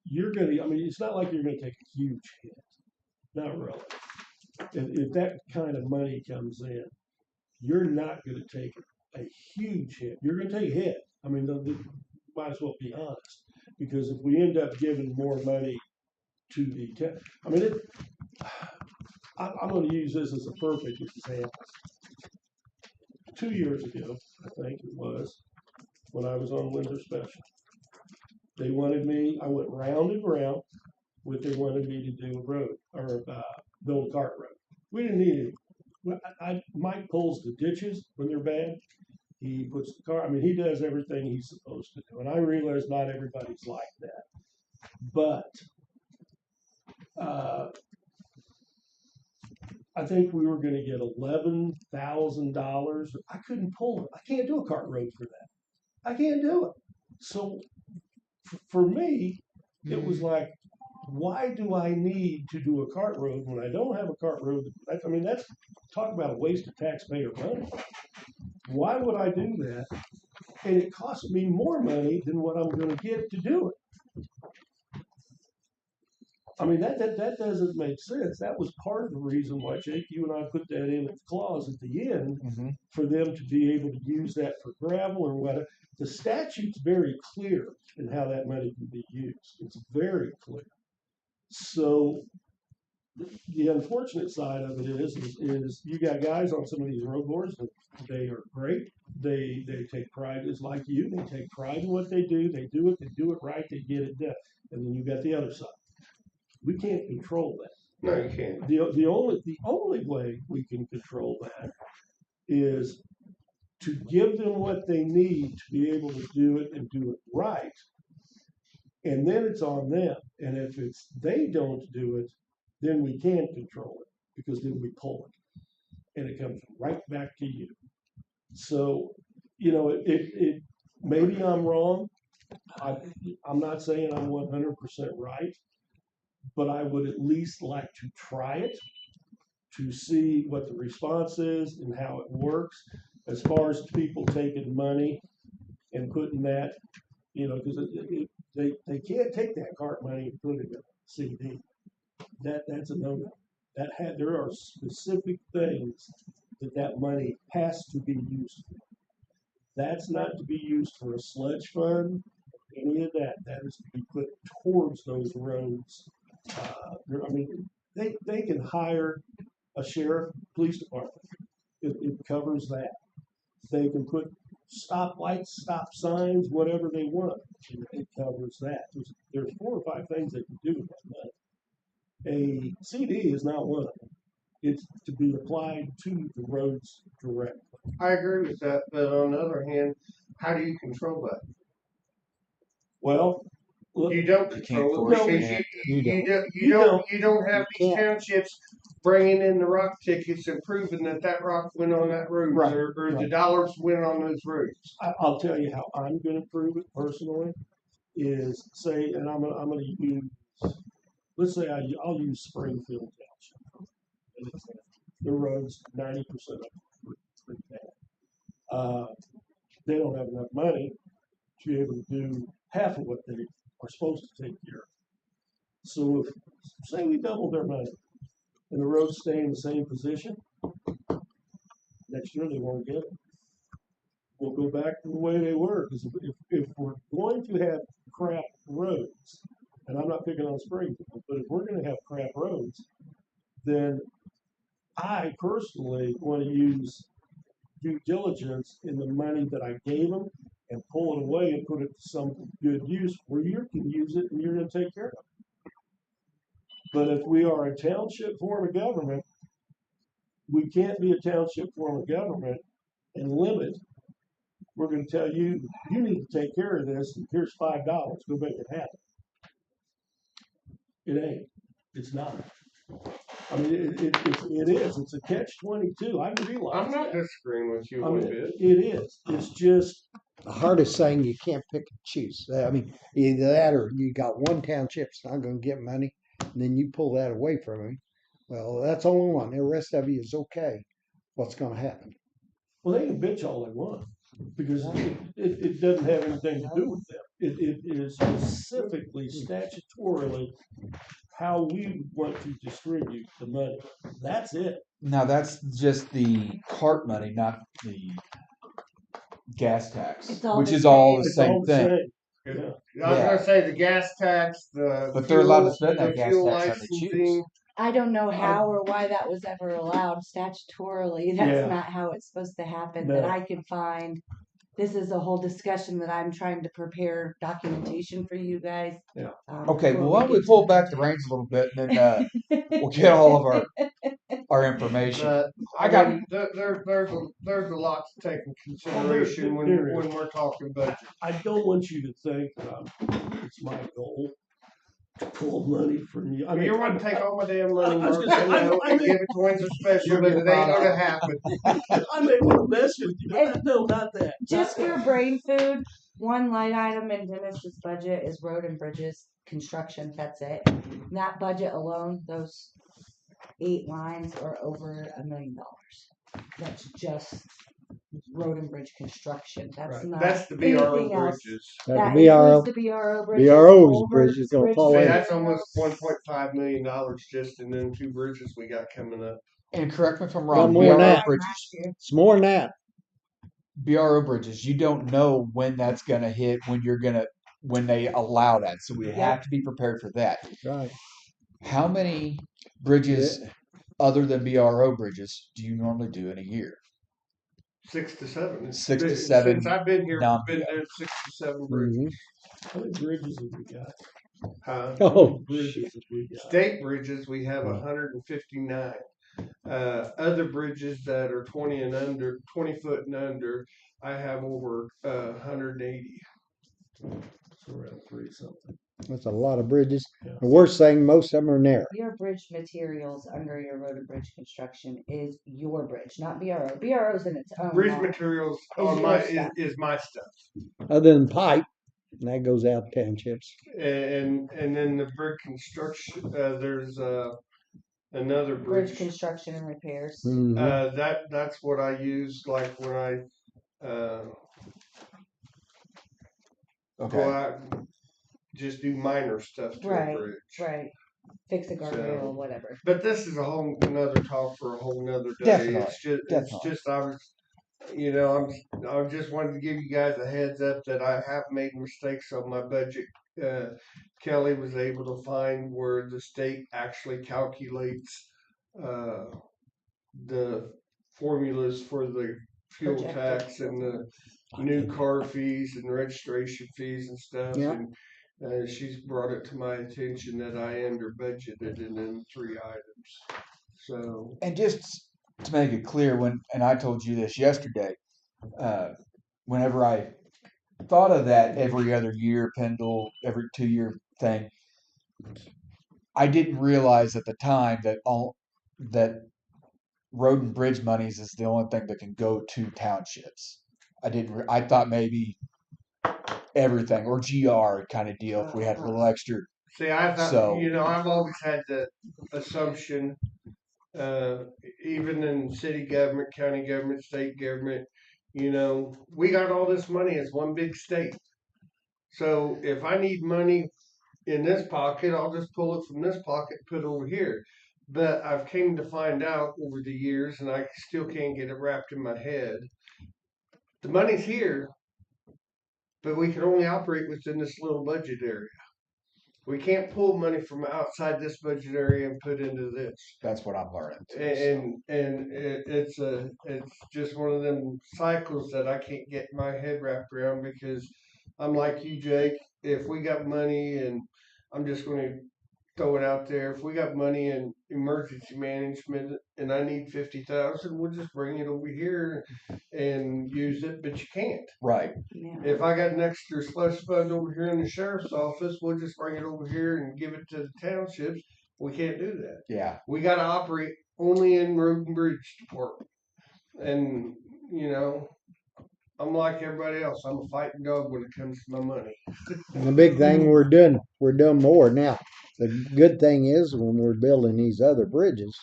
you're gonna, I mean, it's not like you're gonna take a huge hit. Not really. If that kind of money comes in, you're not gonna take a huge hit. You're gonna take a hit. I mean, might as well be honest. Because if we end up giving more money to the, I mean, I'm gonna use this as a perfect example. 2 years ago, I think it was, when I was on Windsor Special. They wanted me, I went round and round what they wanted me to do a road, or build a cart road. We didn't need it. Mike pulls the ditches when they're bad. He puts the car, I mean, he does everything he's supposed to do. And I realize not everybody's like that. But I think we were gonna get $11,000. I couldn't pull it. I can't do a cart road for that. I can't do it. So for me, it was like, why do I need to do a cart road when I don't have a cart road? I mean, that's talk about a waste of taxpayer money. Why would I do that? And it costs me more money than what I'm going to get to do it. I mean, that doesn't make sense. That was part of the reason why, Jake, you and I put that in a clause at the end for them to be able to use that for gravel or whatever. The statute's very clear in how that money can be used. It's very clear. So the unfortunate side of it is you got guys on some of these road boards that they are great. They take pride, just like you. They take pride in what they do. They do it right. They get it done. And then you got the other side. We can't control that. no, you can't. The only way we can control that is to give them what they need to be able to do it and do it right. And then it's on them. And if they don't do it, then we can't control it because then we pull it and it comes right back to you. So, you know, it maybe I'm wrong. I'm not saying I'm 100% right, but I would at least like to try it to see what the response is and how it works. As far as people taking money and putting that, you know, because they can't take that cart money and put it in a CD. That's a no-no. There are specific things that money has to be used for. That's not to be used for a sludge fund, any of that. That is to be put towards those roads. I mean, they can hire a sheriff, police department. It covers that. They can put stop lights, stop signs, whatever they want. It covers that. There's 4 or 5 things they can do with that money. A CD is not one of them. It's to be applied to the roads directly. I agree with that, but on the other hand, how do you control that? Well, look, You don't You can't control it force because it. you don't have these can't. townships bringing in the rock tickets and proving that rock went on that road Right, or the right. dollars went on those roads. I'll tell you how I'm going to prove it personally. Is say, and I'm going to use. Let's say I'll use Springfield Township. The roads 90% of them are pretty bad. They don't have enough money to be able to do half of what they are supposed to take care of. So if, say we double their money and the roads stay in the same position, next year they won't get it. We'll go back to the way they were, because if we're going to have crap roads, and I'm not picking on Springfield, but if we're gonna have crap roads, then I personally want to use due diligence in the money that I gave them and pull it away and put it to some good use where you can use it and you're gonna take care of it. But if we are a township form of government, we can't be a township form of government and limit. We're gonna tell you, you need to take care of this, and here's $5, go make it happen. It ain't, it's not. I mean, it is, it's a catch-22, I realize I'm not that. disagreeing with you I one mean, bit. it is, it's just, The hardest thing, you can't pick and choose. I mean, either that or you got one township's not gonna get money, and then you pull that away from them. Well, that's only one. The rest of you is okay. What's gonna happen? well, they can bitch all they want, because it doesn't have anything to do with them. It is specifically statutorily how we want to distribute the money. That's it. Now that's just the cart money, not the gas tax, It's all which the is all the It's same all the thing. same. If- Yeah. I was Yeah. gonna say the gas tax, the But they're allowed to fuel, spend that the gas fuel tax how they choose. licensing. I don't know how or why that was ever allowed statutorily. That's Yeah. not how it's supposed to happen No. that I can find. This is a whole discussion that I'm trying to prepare documentation for you guys. Yeah. Okay, before well, why don't we get to pull the back the budget. reins a little bit, and then we'll get all of our information. But I I got- mean, there's a lot to take in Well, there consideration is. when we're talking budget. I don't want you to think that it's my goal to pull money from you. I mean, You want to take all my damn money, I was Mark, gonna say, I know, I and mean- give it to Windsor Special, You'll but get it ain't brought gonna up. happen. I may want to mess with you, but no, not that. Just Not for that. brain food, one line item in Dennis's budget is road and bridges construction. That's it. And that budget alone, those 8 lines are over $1 million. That's just road and bridge construction. That's Right. not That's the BRO anything else. bridges. That That BRO, includes the BRO bridges. BRO's over bridge is gonna fall See, in. that's almost $1.5 million just in them 2 bridges we got coming up. And correct me if I'm Well, wrong. more than BRO that. bridges, It's more than that. BRO bridges. You don't know when that's gonna hit, when they allow that. So we have to be prepared for that. Right. How many bridges other than BRO bridges do you normally do in a year? 6 to 7. 6 to 7 Since I've been here, non- been there 6 to 7 bridges. Mhm. How many bridges have we got? Huh? How Oh, many bridges have we got? State bridges, we have 159. Other bridges that are 20 foot and under, I have over 180. So around 3 something. That's a lot of bridges. Yeah. The worst thing, most of them are narrow. Your bridge materials under your road and bridge construction is your bridge, not BRO. BRO is in its own. Bridge line. materials Is on your my stuff. is my stuff, Other than pipe, and that goes out to townships. and then the brick construction. There's another Bridge bridge. construction and repairs. Mhm. That's what I use like when I Okay. go out and just do minor stuff to Right, a bridge. Right. Fix a guardrail, So- whatever. But this is a whole another talk for a whole nother day. Definitely, It's definitely. just I just wanted to give you guys a heads up that I have made mistakes on my budget. Kelly was able to find where the state actually calculates the formulas for the fuel Projected tax and the new car fees and registration fees and stuff. Yeah. And she's brought it to my attention that I under budgeted in them 3 items. So And just to make it clear, and I told you this yesterday, whenever I thought of that every other year, Pendle, every 2 year thing, I didn't realize at the time that road and bridge monies is the only thing that can go to townships. I thought maybe everything or GR kind of deal if we had a little extra. see, I thought So- I've always had the assumption, even in city government, county government, state government, we got all this money as one big state. So if I need money in this pocket, I'll just pull it from this pocket, put it over here. But I've came to find out over the years, and I still can't get it wrapped in my head. The money's here, but we can only operate within this little budget area. We can't pull money from outside this budget area and put into this. That's what I'm learning. Too, It's just one of them cycles that I can't get my head wrapped around, because I'm like you, Jake. If we got money, and I'm just going to throw it out there, if we got money in emergency management and I need 50,000, we'll just bring it over here and use it. But you can't. Right. Yeah. If I got an extra slush fund over here in the sheriff's office, we'll just bring it over here and give it to the townships. We can't do that. Yeah. We got to operate only in road and bridge department. And, you know, I'm like everybody else. I'm a fighting dog when it comes to my money. And the big thing we're doing more now. The good thing is when we're building these other bridges,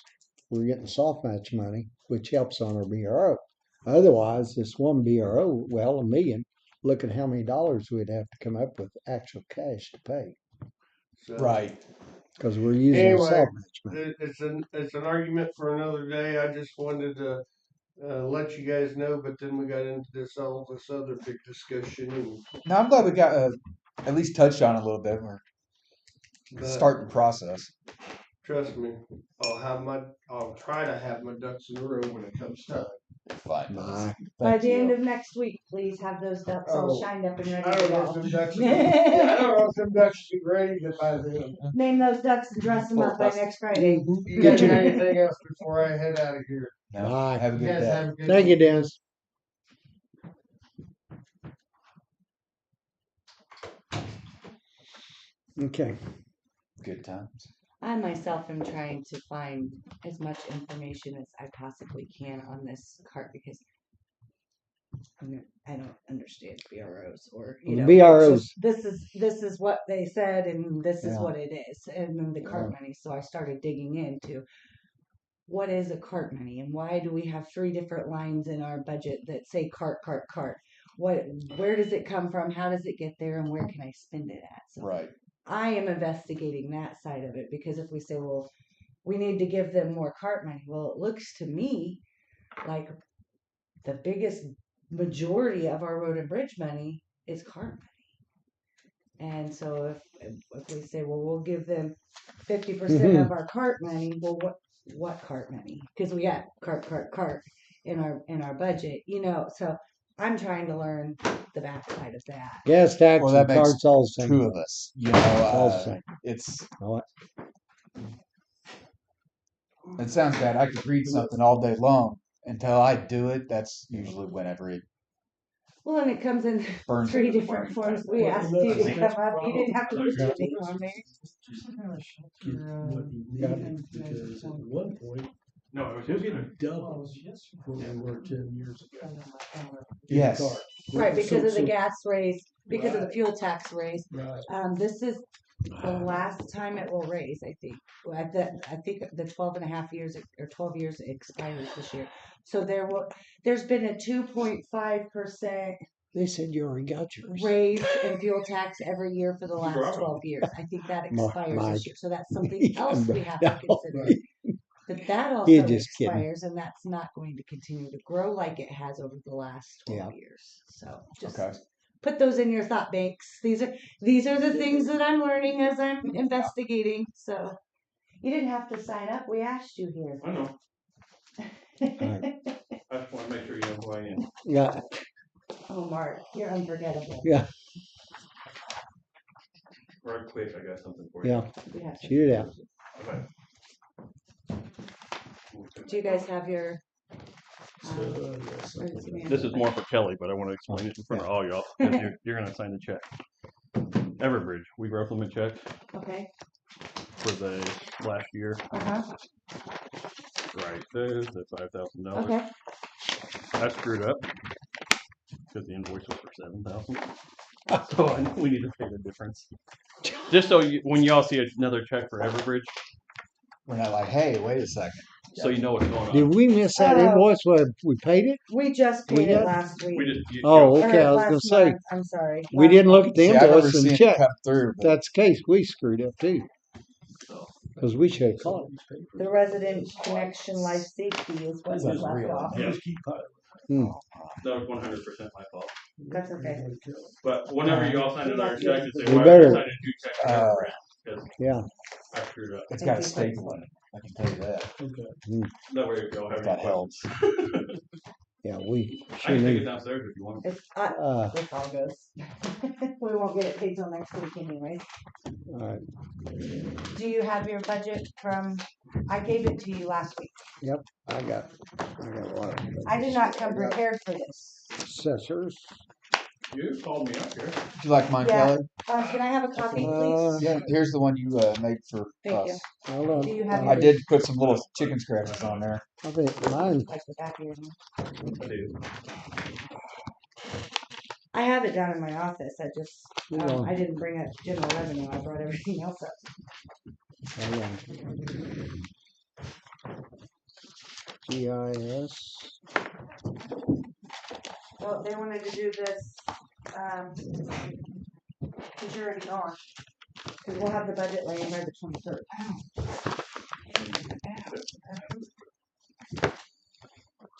we're getting soft match money, which helps on our BRO. Otherwise, this one BRO, well, $1 million. Look at how many dollars we'd have to come up with actual cash to pay, So, Right. because we're using Anyway, soft match money. It's an argument for another day. I just wanted to let you guys know, but then we got into all this other big discussion. And Now I'm glad we got at least touched on it a little bit. We're but starting the process. trust me, I'll try to have my ducks in a row when it comes time. Fine. My, By the end of next week, please have those ducks all Oh, shined up and ready I to don't know if go. them ducks. I don't know if them ducks be ready by then. Name those ducks and dress them up by next Friday. You guys got anything else before I head out of here? No, Bye. have a You good guys day. have a good Thank you, Dennis. Okay. Good times. I myself am trying to find as much information as I possibly can on this cart because I don't understand BROs or you know BROs. it's just, this is what they said and this is Yeah. what it is and then the cart money. So I started digging into what is a cart money and why do we have 3 different lines in our budget that say cart. Where does it come from? How does it get there? And where can I spend it at? So Right. I am investigating that side of it because if we say, well, we need to give them more cart money, well, it looks to me like the biggest majority of our road and bridge money is cart money. And so if we say, well, we'll give them 50% of our cart money, well, what cart money? Because we got cart in our budget, you know. So I'm trying to learn the backside of that. Gas tax Well, that and makes carts all the same. Two of us. You know, all the same. it's. What? It sounds bad. I could read something all day long until I do it. That's usually whenever it Well, and it comes in burns. 3 different forms. We asked you to come up. You didn't have to put your name on there. Get what you need, because at one point, No, it was we're just getting double what we were 10 years ago. in Yes. cars. Right, because of the So- gas raise, because of the Right. fuel tax raise. Right. This is the last time it will raise, I think. Well, I think the 12 and a half years or 12 years expires this year. So there's been a 2.5% They said you already got yours. raise in fuel tax every year for the last 12 years. I think that expires Mike. this year. So that's something else we have to No. consider. But that also You're just kidding. expires, and that's not going to continue to grow like it has over the last 12 Yeah. years. So just Okay. put those in your thought banks. These are the things that I'm learning as I'm investigating. So you didn't have to sign up. We asked you here. I know. Right. I just want to make sure you know who I am. Yeah. Oh, Mark, you're unforgettable. Yeah. Right quick, I got something for you. Yeah. Yeah. Shoot it out. Okay. Do you guys have your? So, yes, emergency This is management? more for Kelly, but I want to explain it in front of all y'all. 'Cause you're going to sign the check. Everbridge, we wrote them a check Okay. for the last year. Uh-huh. Right, there's the $5,000. Okay. I screwed up because the invoice was for $7,000. So we need to pay the difference. Just so when y'all see another check for Everbridge, We're not like, hey, wait a second. so you know what's going on. Did we miss that Oh. invoice where we paid it? We just We paid it got- last week. We just, Oh, Or okay. I was last gonna say month, I'm sorry. we last didn't look month. at the See, I remember invoice seeing and it check. come through. If But that's the case, we screwed up too. so, Because we should have caught it. The resident connection life safety is what This was is left real, off. Yeah. Just keep piling. that was 100% my fault. That's okay. But whenever you all sign another check, just say, You why better- are you signing 2 checks because Yeah. I screwed up. it's got a staple in it. I can tell you that. Okay. That way if y'all have any That questions. helps. Yeah, we I should can take it need. downstairs if you want. It's, this all goes. We won't get it paid till next week anyways. All right. Do you have your budget from, I gave it to you last week. I got one. I did not come prepared for this. Assessors. You called me up here. Would you like mine, Yeah. Kelly? Can I have a copy, please? Yeah, here's the one you made for Thank you. us. Hold on. Do you have I your- did put some little chicken scratches on there. I think mine. Like the back of your hand. I do. I have it down in my office. I just, Hold on. I didn't bring up general revenue. I brought everything else up. Hold on. GIS. Well, they wanted to do this, cause you're already gone. Cause we'll have the budget laying there the 23rd.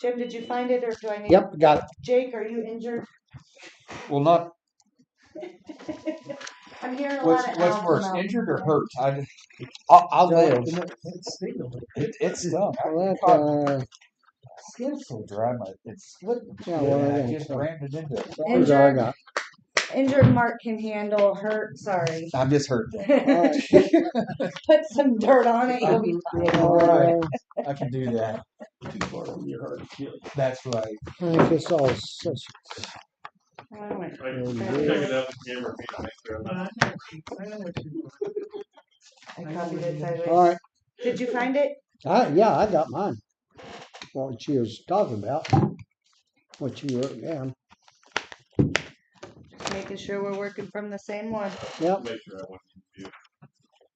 Jim, did you find it or do I need? Yep, got it. Jake, are you injured? Well, not I'm hearing a lot what's of what's alpha worse, mouth. injured or hurt. I'll live. It's stinging. It's done. Well, God, skin's so dry. It's slipping. Yeah, well, I I just rammed it into it. Here's all I got. Injured Mark can handle, hurt, sorry. I'm just hurt. All right. Put some dirt on it, you'll be fine. All right. I can do that. Too far from your heart to kill. That's right. I think it's all assessors. I can Yeah. check it out the camera feed to make sure I'm not. I copied it sideways. All right. Did you find it? Yeah, I got mine. What she was talking about. What you wrote down. Just making sure we're working from the same one. Yep. Make sure I want you to.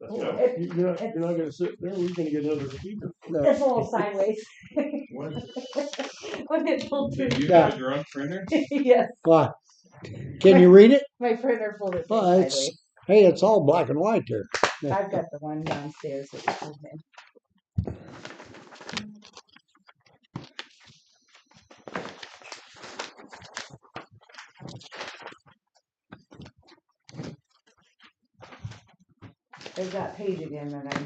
That's Oh, good. You're not gonna sit there, we're gonna get another speaker. It's a little sideways. What? When it pulled through. Did you Yeah. got your own printer? Yes, Why? Can you read it? my printer pulled it through Well, it's sideways. hey, it's all black and white there. I've got the one downstairs that you pulled in. There's that page again that I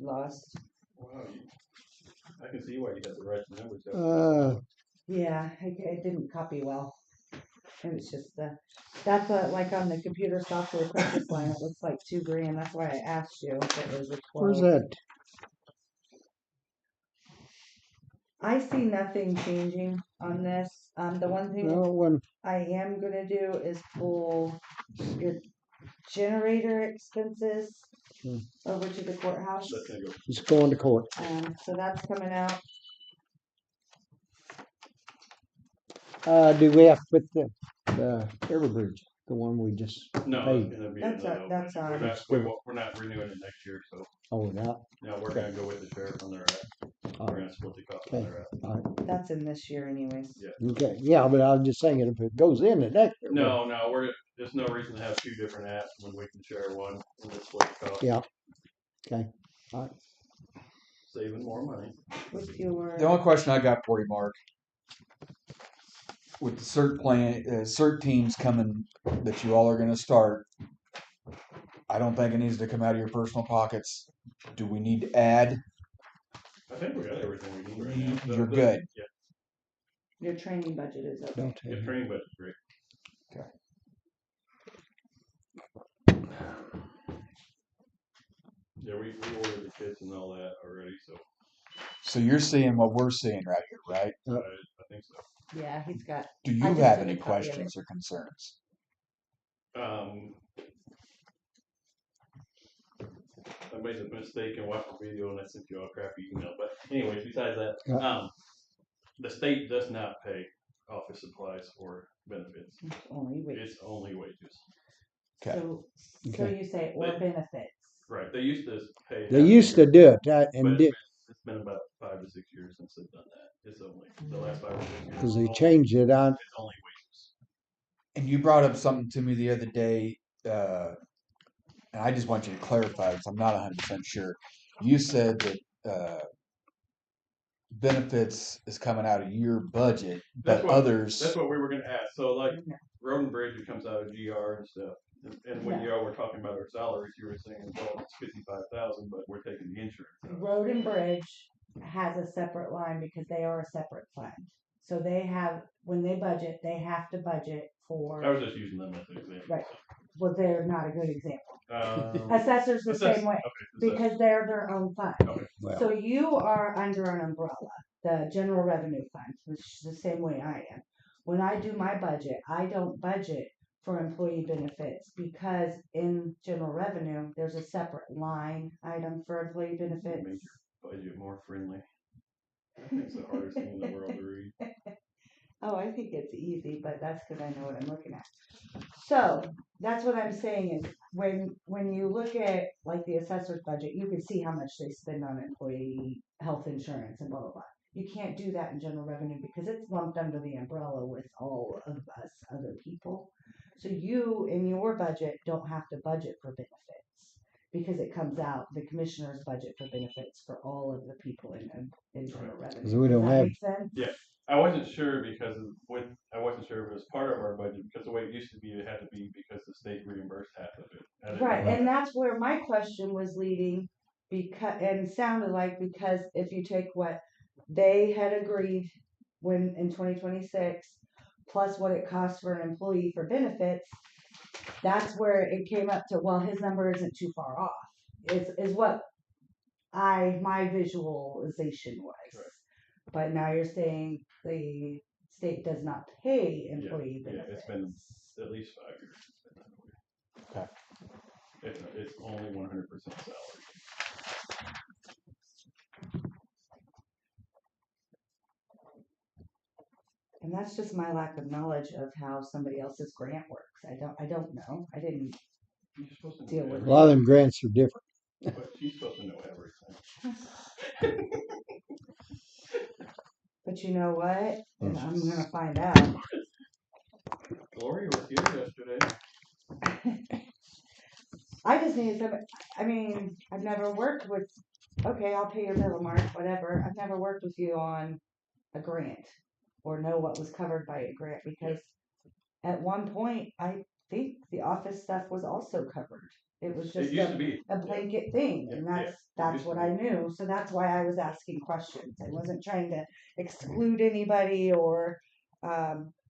lost. Wow. I can see why you got the right numbers. Yeah, it didn't copy well. It was just that's like on the computer software purchase line, it looks like $2,000. That's why I asked you if it was a Where's quote. that? I see nothing changing on this. The one thing No one. I am gonna do is pull your generator expenses Hmm. over to the courthouse. That's gonna go. It's going to court. So that's coming out. Do we have to put the Everbridge, the one we just No, paid? it's gonna be That's another a- that's one. on. We're not renewing it next year, so Oh, now. no, we're gonna go with the sheriff on their app. All We're right. gonna split the cost on their app. That's in this year anyways. Okay. Yeah, but I was just saying if it goes in the next year. No, there's no reason to have 2 different apps when we can share one and just split the cost. Yeah. Okay. Saving more money. With your The only question I got for you, Mark, with the cert teams coming that you all are going to start, I don't think it needs to come out of your personal pockets. Do we need to add? I think we got everything we need right now. You're good. Yeah, your training budget is up. Don't the tell training budget's great. Okay. Yeah, we ordered the kits and all that already, so So you're seeing what we're seeing right here, right? I think so. Yeah, he's got. Do I you just have did a any copy of it. questions or concerns? I made a mistake and watched the video and I sent you all a crappy email. But anyways, besides that, Yeah. the state does not pay office supplies or benefits. Only wait. It's only wages. Okay. So Okay. you say or They- benefits. Right. They used to pay. They used to do it but and it's did. it's been about 5 to 6 years since they've done that. It's only the last 5 or 6 years. Because they changed it on. It's only wages. And you brought up something to me the other day, and I just want you to clarify because I'm not 100% sure. You said that benefits is coming out of your budget, but That's what- others. That's what we were gonna ask. So like road and bridge, it comes out of GR and stuff. And when y'all were talking about our salaries, you were saying, well, it's 55,000, but we're taking the insurance out. Road and Bridge has a separate line because they are a separate fund. So they have, when they budget, they have to budget for, I was just using them as an example. Right. well, they're not a good example. Um, Assessors the same way, okay, because they're their own fund. Okay. Well, So you are under an umbrella, the general revenue fund, which is the same way I am. When I do my budget, I don't budget for employee benefits because in general revenue, there's a separate line item for employee benefits. Make your budget more friendly. I think it's the hardest thing in the world to read. Oh, I think it's easy, but that's because I know what I'm looking at. So that's what I'm saying is when you look at like the assessor's budget, you can see how much they spend on employee health insurance and blah, blah, blah. You can't do that in general revenue because it's lumped under the umbrella with all of us other people. So you, in your budget, don't have to budget for benefits because it comes out, the commissioner's budget for benefits for all of the people in general revenue. So we don't Does that have- make sense? I wasn't sure because of I wasn't sure if it was part of our budget because the way it used to be, it had to be because the state reimbursed half of it. I didn't Right, know and that. that's where my question was leading, because and sounded like because if you take what they had agreed when in 2026 plus what it costs for an employee for benefits, that's where it came up to. Well, his number isn't too far off. Is what my visualization was. Right. But now you're saying the state does not pay Yeah, employee yeah, benefits. it's been at least 5 years. It's been that way. Okay. It's only 100% salary. And that's just my lack of knowledge of how somebody else's grant works. I don't know. I didn't You're supposed to know deal with a everything, lot of them grants are different. but she's supposed to know everything. but you know what? And I'm gonna find out. Gloria was here yesterday. I just need some. I mean, I've never worked with. Okay, I'll pay your bill, Mark. Whatever. I've never worked with you on a grant or know what was covered by a grant because at one point I think the office stuff was also covered. It was It just used to be. a blanket thing, and Yeah, that's used to what be. I knew. So that's why I was asking questions. I wasn't trying to exclude anybody or.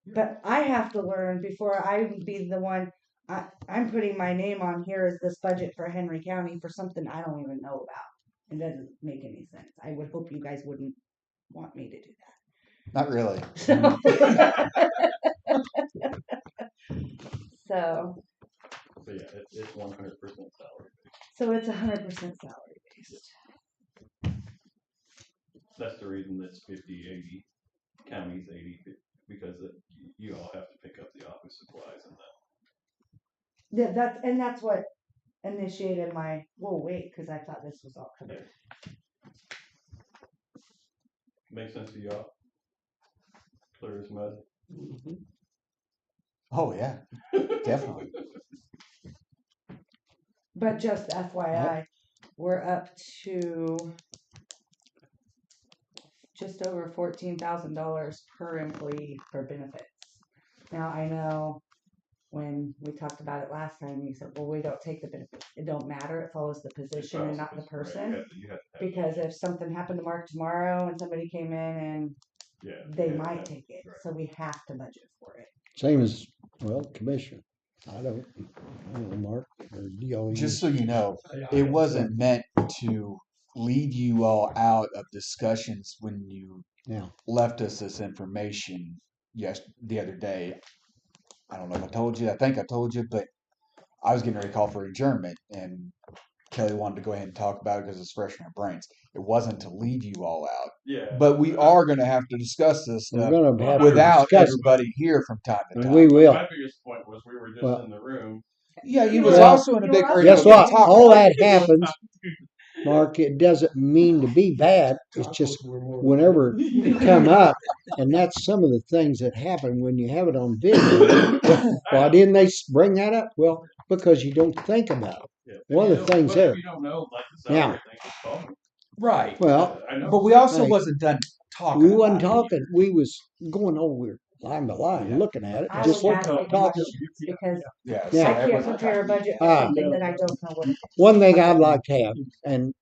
But I have to learn before I be the one. I'm putting my name on here as this budget for Henry County for something I don't even know about. It doesn't make any sense. I would hope you guys wouldn't want me to do Not really. that. So, But yeah, it's 100% salary. so it's 100% salary based. That's the reason it's 50-80. County's 80 because you all have to pick up the office supplies and that. Yeah, that's what initiated my. Whoa, wait, because I thought this was all covered. Makes sense to y'all? Clear as mud. Oh yeah, definitely. But just FYI, we're up to just over $14,000 per employee for benefits. Now I know when we talked about it last time, you said, "Well, we don't take the benefits. It don't matter. It follows the position and not the Right, person." you have to have Because if something happened to Mark tomorrow and somebody came in and yeah, they yeah, might yeah, take it, right. so we have to budget for it. Same as, well, commissioner. I don't know, Mark, or do y'all Just use- so you know, it wasn't meant to lead you all out of discussions when you Yeah. left us this information the other day. I don't know if I told you. I think I told you, but I was getting ready to call for adjournment, and Kelly wanted to go ahead and talk about it because it's fresh in our brains. It wasn't to lead you all out, Yeah. but we are going to have to discuss this We're stuff gonna have to without discuss it, everybody here from time to and time. we will. My biggest point was we were just Well- in the room. Yeah, you was Well, also in a big hurry. Guess to what? talk. All that happens. Mark, it doesn't mean to be bad. It's just whenever it come up, and that's some of the things that happen when you have it on video. Why didn't they bring that up? Well, because you don't think about it. Yeah. One of the things there. If you don't know, like the Now- salary thing, just call me. Right. Well, I know. But we also Hey, wasn't done talking. we wasn't about it. talking. We was going over line by line, Yeah. looking at it, I just was like asking talking. questions because Yeah. Yeah. I can't prepare a budget for Ah. something that I don't know what it is. One thing I'd like to have, and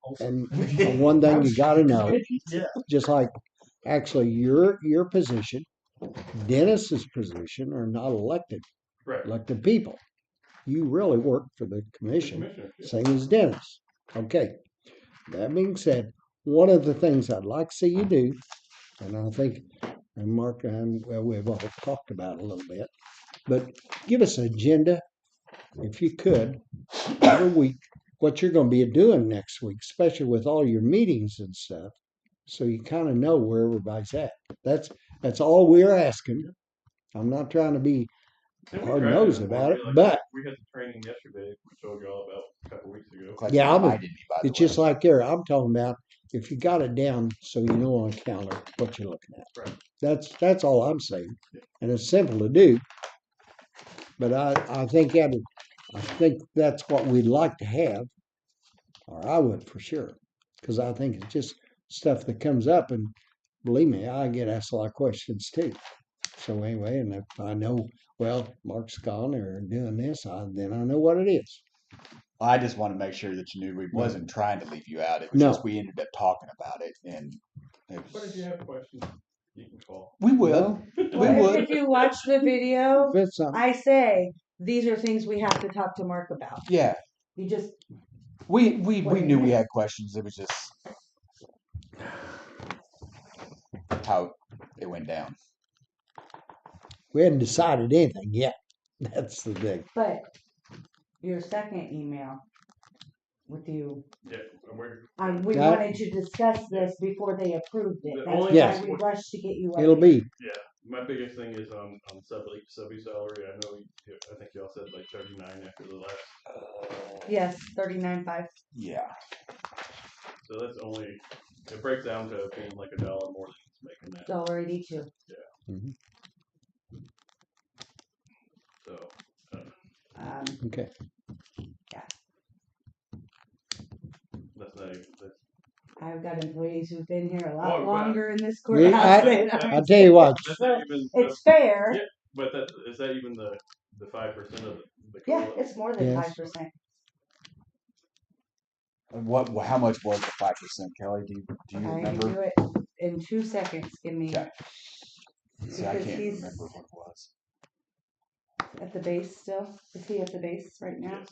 one thing you got to know, just like actually your position, Dennis's position are not elected Right. people. You really work for the commission, Commissioner, yeah. same as Dennis. Okay. That being said, one of the things I'd like to see you do, and I think, and Mark and well, we've all talked about it a little bit, but give us an agenda, if you could, every week, what you're going to be doing next week, especially with all your meetings and stuff, so you kind of know where everybody's at. That's all we're asking. I'm not trying to be And we hard tried nosed that about before. it, Like, but we had the training yesterday, we told you all about a couple weeks ago. Glad Yeah, you I'm a- reminded me, by the it's way. just like there. I'm talking about if you got it down so you know on a calendar what you're looking at. Right. That's all I'm saying, and it's simple to do. But I think that's what we'd like to have, or I would for sure, because I think it's just stuff that comes up, and believe me, I get asked a lot of questions too. So anyway, and if I know, well, Mark's gone or doing this, then I know what it is. I just want to make sure that you knew we wasn't trying to leave you out. It was No. just we ended up talking about it, and it But if was, you have questions, you can call. we will. Well, We Well, would. if you watch the video, if it's something, I say these are things we have to talk to Mark about. Yeah, You just we knew we had questions. It was just how it went down. we hadn't decided anything yet. That's the thing. but your second email with you, Yeah, and we're, we Got it. wanted to discuss this before they approved it. The That's only- why Yes. we rushed to get you. It'll up here. be yeah, my biggest thing is on subby salary. I know, I think y'all said like 39 after the last. Yes, 39.5. Yeah. So that's only, it breaks down to being like $1 more than it's making that. $1.82. So, okay. that's not even, that's, I've got employees who've been here a Oh, lot wow. longer in this We- courthouse. I- than I tell you what, that's So, not even, it's fair. Yeah. but that, is that even the 5% of the Yeah, COLA? it's more than Yes. 5%. How much was the 5%, Kelly? Do you I can remember? do it in 2 seconds. Give me Okay. See, I Because can't he's- remember what it was. at the base still. Is he at the base right now? Yes.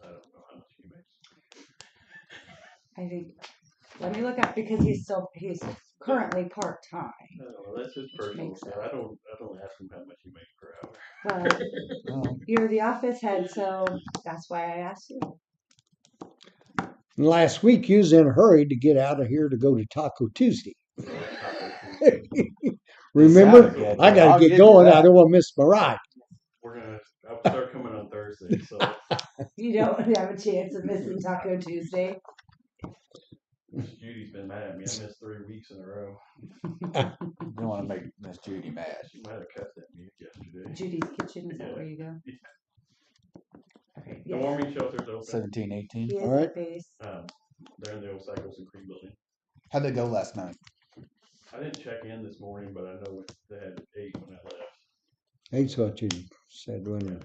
I don't know how much he makes. I think. Let me look up because he's currently part time. I don't know, that's his personal makes stuff. I don't ask him how much he makes per hour. Well, Oh, you're the office head, so that's why I asked you. Last week you was in a hurry to get out of here to go to Taco Tuesday. Remember? sounded good, I though. got I'll to give get you going. I that. don't want to miss my ride. I'll start coming on Thursday, so You don't have a chance of missing Taco Tuesday. Miss Judy's been mad at me. I missed 3 weeks in a row. You don't want to make Miss Judy mad. She might have cussed at me yesterday. Judy's Kitchen, is that Yeah. where you go? Okay, The yes. warming shelter's open. 17, 18. He is All right. at base. They're in the old Cycles and Creek building. How'd they go last night? I didn't check in this morning, but I know they had 8 when I left. That's what you said when you.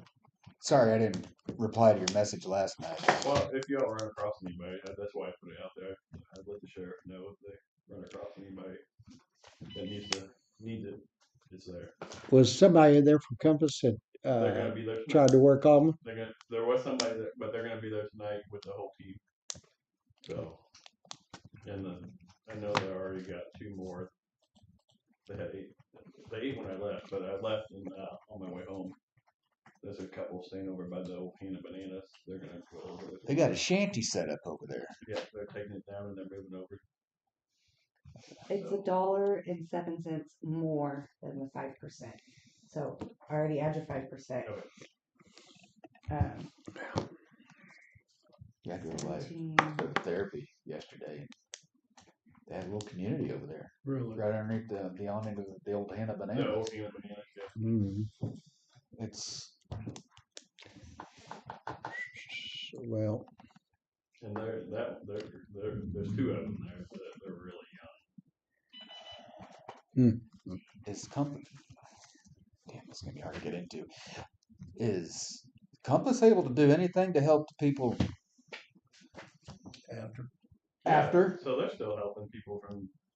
Sorry, I didn't reply to your message last night. Well, if y'all run across anybody, that's why I put it out there. I'd let the sheriff know if they run across anybody that needs it. It's there. Was somebody there from Compass that They're gonna be there tonight. tried to work on them? There was somebody there, but they're gonna be there tonight with the whole team. So, and I know they already got 2 more. They had 8. They 8 when I left, but I left and on my way home. There's a couple staying over by the old Hannah Bananas. They're gonna go over there. They got a shanty set up over there. Yeah, they're taking it down and they're moving over. It's $1.07 more than the 5%. So I already add your 5%. Okay. Um, Yeah, I drove by 17. therapy yesterday. They had a little community over there, Really? right underneath the awning of the old Hannah The Banana. old Hannah Banana, yeah. Mhm. It's Well, And there's two of them there that they're really young. is Compass. Damn, it's gonna be hard to get into. Is Compass able to do anything to help the people After. after? So they're still helping people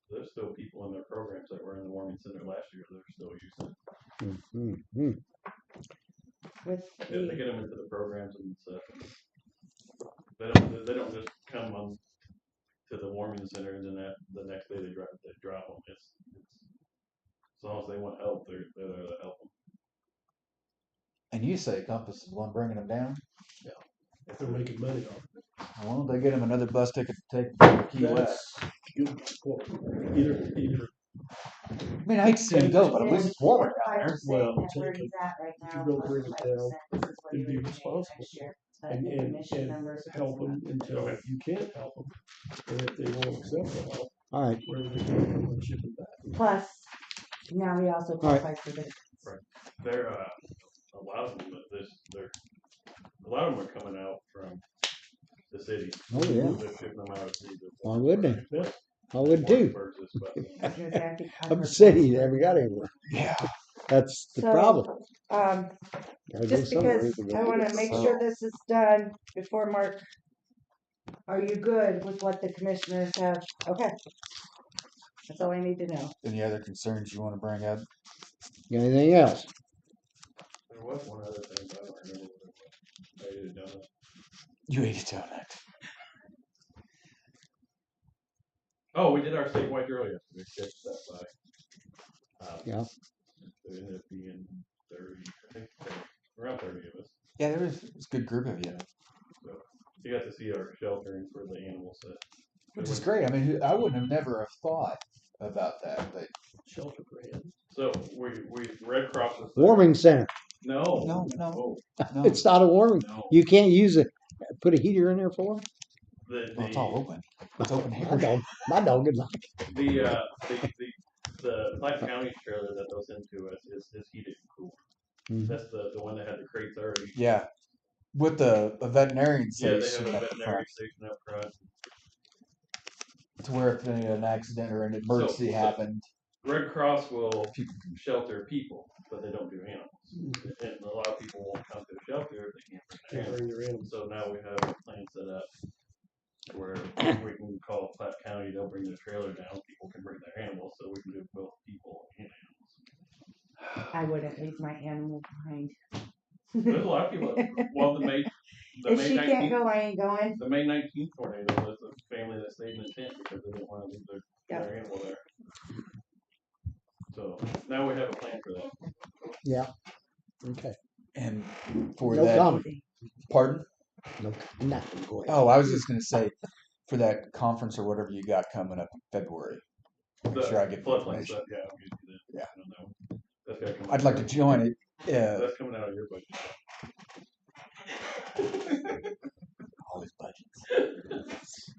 there's still people in their programs that were in the warming center last year. They're still using it. mhm. With Yeah, they the, get them into the programs and stuff. They don't just come on to the warming center and then the next day they drop them. It's as long as they want help, they're there to help them. And you say Compass is the one bringing them down? If they're making money off it. Why don't they get them another bus ticket to take to Key West? That's good point. Either. I mean, I hate to see them go, but at least it's warmer down there. Well, where take he's it. at right If now, you don't plus bring it 5%, down, this is what then he be would be making responsible next for year. it. But And, the and, commission and numbers are help them just until Okay. you can't help them. And if they won't accept the help, All right. where they can ship it back. plus, now he also All right. qualifies for the, They're a lot of them. A lot of them are coming out from the city. Oh, yeah. They're shipping them out of the city. Why wouldn't Yeah. I would too. Warrensburg's is about- I was gonna say, I think I'm a Concord city. was They haven't got anywhere. Yeah. That's the So, problem. Um, Gotta go just somewhere because to go I get wanna it. make So- sure this is done before Mark. Are you good with what the commissioners have? Okay. That's all I need to know. Any other concerns you want to bring up? Got anything else? There was one other thing, but I don't remember what it was. I ate a donut. You ate a donut. Oh, we did our statewide drill yesterday. Sketched that by. Yeah. There ended up being 30, I think around 30 of us. Yeah, there was a good group of you, So you got to see our sheltering for the animals. which is great. I mean, I wouldn't have never have thought about that, but Shelter grant. So we Red Cross was there. Warming center. No, No. no. no, It's not a warming. No. You can't use it. Put a heater in there for it. well, it's all open. It's open My air. dog would like. The Platte County trailer that goes into it is heated and cooled. Mhm. That's the one that had the crates already. Yeah, with a veterinarian Yeah, they station have a up veterinary front, station up front. to where if an accident or an emergency So- happened, Red Cross will people can. shelter people, but they don't do animals. And a lot of people won't come to the shelter if they can't bring their Can't animals. bring your animals. So now we have a plan set up where we can call Platte County, they'll bring their trailer down, people can bring their animals, so we can do both people and animals. I wouldn't leave my animal behind. There's a lot of people, well, the If May she can't 19th, go, I ain't going. the May 19th tornado was a family that stayed in a tent because they didn't want to leave Yep. their animal there. So now we have a plan for that. Yeah. Okay. And for No that, comment. pardon? No, nothing. Go ahead. Oh, I was just gonna say, for that conference or whatever you got coming up in February. Make The sure I get the floodplain information. stuff, yeah, I'll get you that. Yeah. I don't know. That's gotta come I'd out like of to join it. That's coming out of your budget. All these budgets.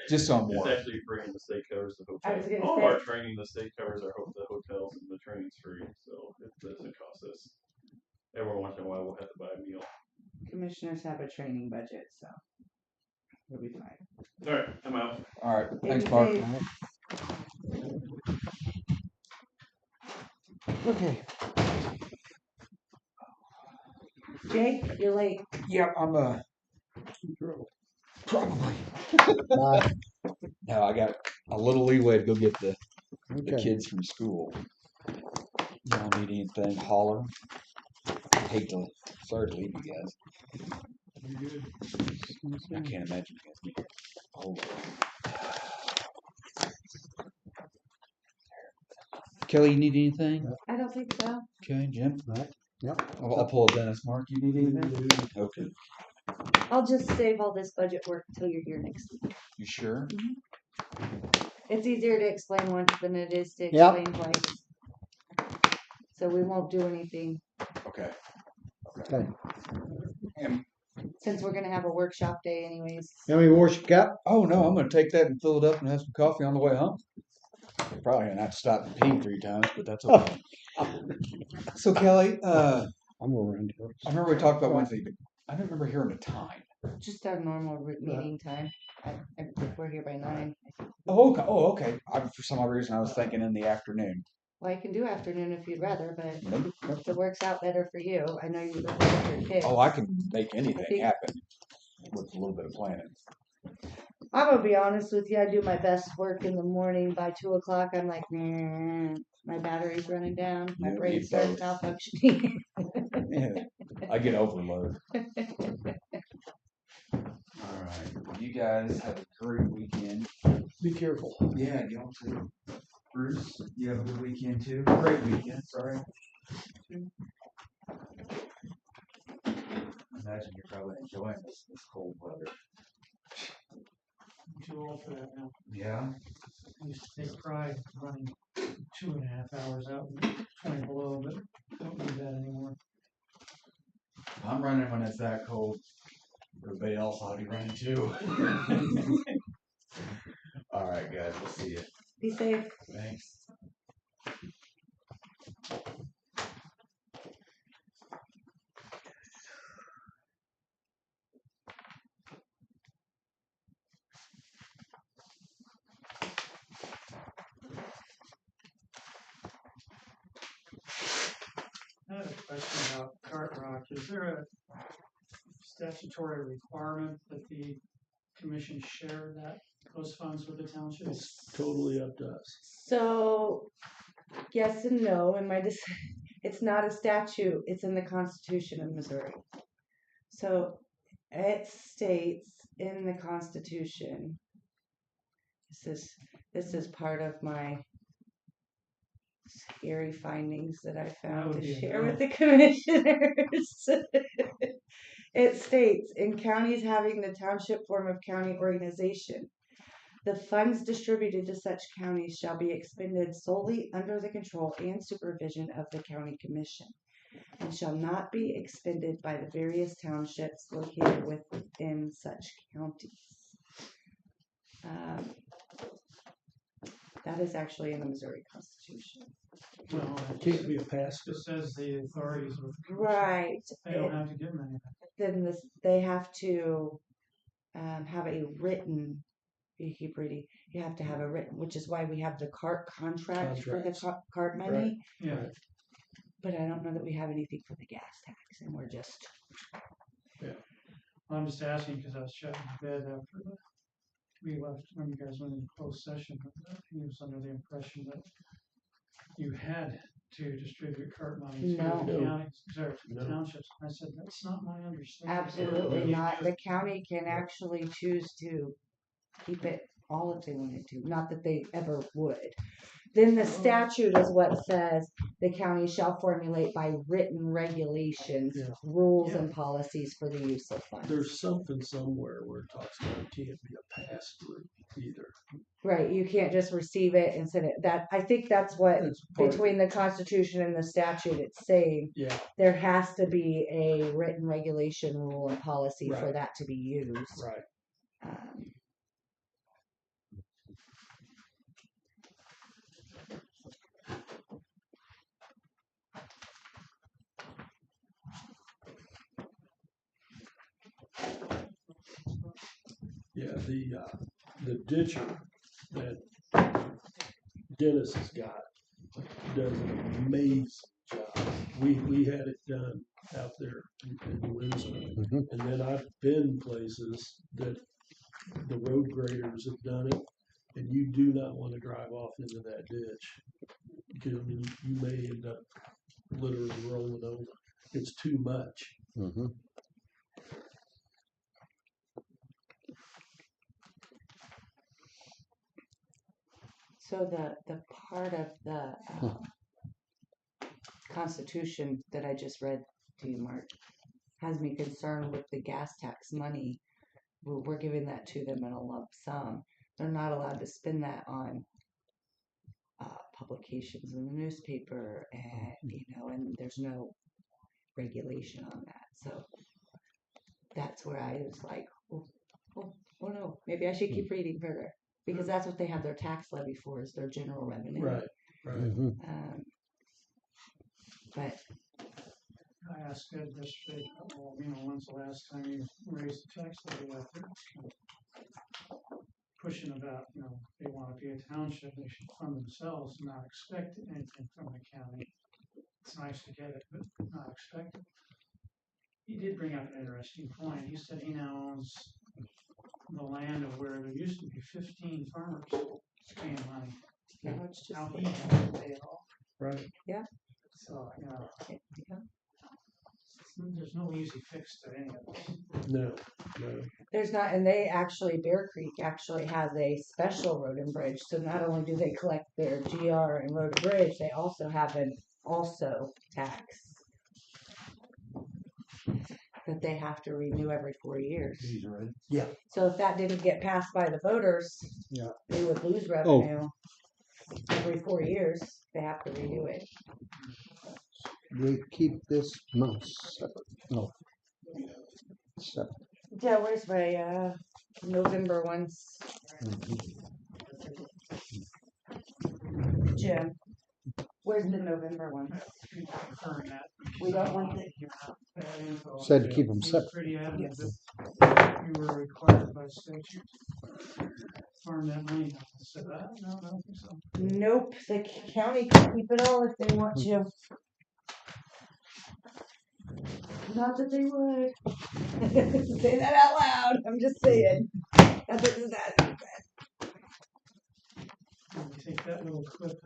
Just so I'm It's warm. actually free and the state covers the hotel. I was gonna All of say- our training, the state covers the hotels and the training's free, so it doesn't cost us. Every once in a while, we'll have to buy a meal. Commissioners have a training budget, so we'll be fine. All right, I'm out. All right, thanks, Be Mark. safe. Okay. Jake, you're late. Yep, I'm probably. Bye. No, I got a little leeway to go get the Okay. kids from school. Y'all need anything, holler. I hate to, sorry to leave you guys. I can't imagine you guys being older. Kelly, you need anything? I don't think so. Okay, Jim? Yep. I'll pull a Dennis. Mark, you need anything? Okay. I'll just save all this budget work until you're here next week. You sure? It's easier to explain once than it is to Yep. explain twice. So we won't do anything. Okay. Okay. am. Since we're gonna have a workshop day anyways. How many more you got? Oh no, I'm gonna take that and fill it up and have some coffee on the way home. Probably gonna have to stop and pee 3 times, but that's okay. So Kelly, I'm gonna run to I remember we talked about Wednesday, but I don't remember hearing a time. Just our normal meeting time. I think we're here by 9. Oh, okay. Oh, okay. For some odd reason, I was thinking in the afternoon. Well, I can do afternoon if you'd rather, but Nope. if it works out better for you, I know you live with your kids. Oh, I can make anything think- happen with a little bit of planning. I'm gonna be honest with you. I do my best work in the morning. By 2 o'clock, I'm like, my battery's running down. My Yeah, brain me starts both. malfunctioning. Yeah, I get overload. All right. You guys have a great weekend. Be careful. Yeah, y'all too. Bruce, you have a good weekend too. Great weekend. Sorry. Imagine you're probably enjoying this cold weather. I'm too old for that now. Yeah. I used to take pride running 2.5 hours out in 20 below, but don't do that anymore. I'm running when it's that cold. Everybody else ought to be running too. All right, guys. We'll see you. Be safe. Thanks. I had a question about Cart Rock. Is there a statutory requirement that the commission share those funds with the townships? It's totally up to us. So, yes and no. It's not a statute. It's in the Constitution of Missouri. So, it states in the Constitution. This is part of my scary findings that I found would to be a share no. with the commissioners. It states in counties having the township form of county organization, the funds distributed to such counties shall be expended solely under the control and supervision of the county commission, and shall not be expended by the various townships located within such counties. That is actually in the Missouri Constitution. Well, It can't be a pass-through. it says the authorities of the commission. Right. They don't have to give them anything. Then they have to have a written. You keep reading. You have to have a written, which is why we have the cart contract for the Contracts. cart money. Yeah. Right. But I don't know that we have anything for the gas tax, and we're just. I'm just asking because I was shutting the bed after we left when you guys went into closed session. He was under the impression that you had to distribute cart money to No. the counties, sorry, to the No. townships. I said, that's not my understanding. Absolutely You not. just- The county can actually choose to keep it all if they wanted to. Not that they ever would. Then the statute is what says the county shall formulate by written regulations, Yeah. rules, Yeah. and policies for the use of funds. There's something somewhere where it talks about it can't be a pass-through either. Right, you can't just receive it and send it. That I think that's what That's part of between the Constitution and the statute it's saying Yeah, there has to be a written regulation, rule, and policy for Right. that to be used. right. Um, Yeah, the ditcher that Dennis has got does an amazing job. We had it done out there in Windsor. Mhm. And then I've been places that the road graders have done it, and you do not want to drive off into that ditch. Because you may end up literally rolling over. It's too much. Mhm. So the part of the Constitution that I just read to you, Mark, has me concerned with the gas tax money. We're giving that to them in a lump sum. They're not allowed to spend that on publications in the newspaper, and and there's no regulation on that. So that's where I was like, oh no, maybe I should keep reading further because that's what they have their tax levy for is their general revenue. Right, right. Mhm. But I asked Ed yesterday, well, when's the last time you raised the tax levy out there? Pushing about, they want to be a township, they should fund themselves, and not expect anything from the county. It's nice to get it, but not expect it. He did bring up an interesting point. He said he now owns the land of where there used to be 15 farmers paying money. now it's just Now he has to pay it all. Right. So, yeah. there's no easy fix to any of this. No, no. There's not, and they actually, Bear Creek actually has a special road and bridge. So not only do they collect their GR and road and bridge, they also have an also tax that they have to renew every 4 years. He's right. So if that didn't get passed by the voters, Yeah. they would lose revenue every 4 years. They have to renew it. We keep this month separate. No. Separate. Yeah, where's my November ones? Jim, where's the November one? Confirm that. We don't want it. That info. Said to keep them He's separate. pretty adamant that you were required by statute to farm that money out. I said, no, I don't think so. Nope, the county can keep it all if they want to. Not that they would. Say that out loud. I'm just saying. That's what that. And we take that little clip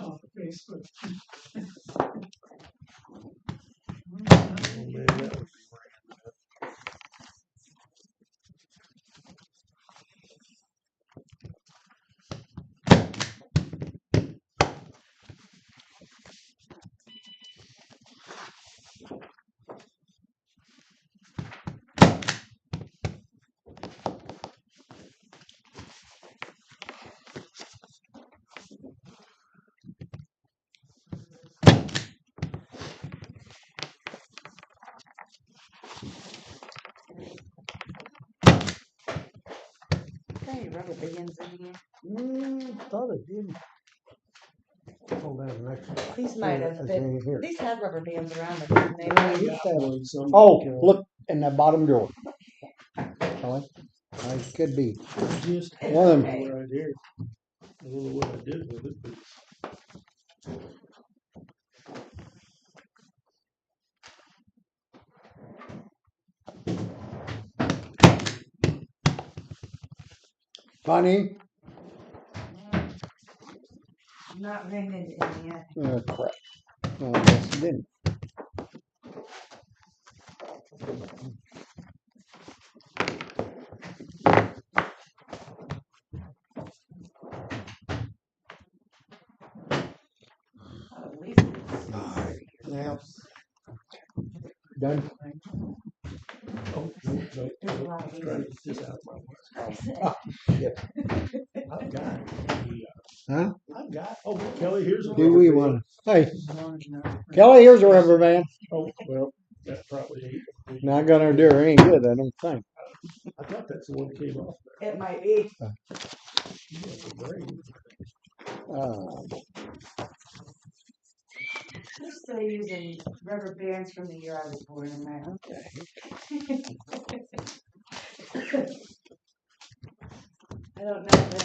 off of Facebook. Oh, man, that would be Hey, rubber bands in here. Thought it did. Hold on an extra. These might have Is been. in here. These had rubber bands around them. didn't They I Maybe. got one, some Oh, like, look in that bottom drawer. Kelly, I could be. just had One of one them. right here. I don't know what I did with it, but Honey, Not ringing in yet. crap. Oh, I guess it didn't. At least it's Now, done. oh, no, There's a no, lot I of was trying to reasons. get this out of my way. I've got the, Huh? I've got, oh, Kelly, here's a. Do we rubber want? Hey, As long as you're not- Kelly, here's a rubber band. band. Oh, well, that probably ain't. Not gonna do her any good, I don't think. I thought that's the one that came off It might be. there. She has a brain. I'm still using rubber bands from the year I was born in my I don't know.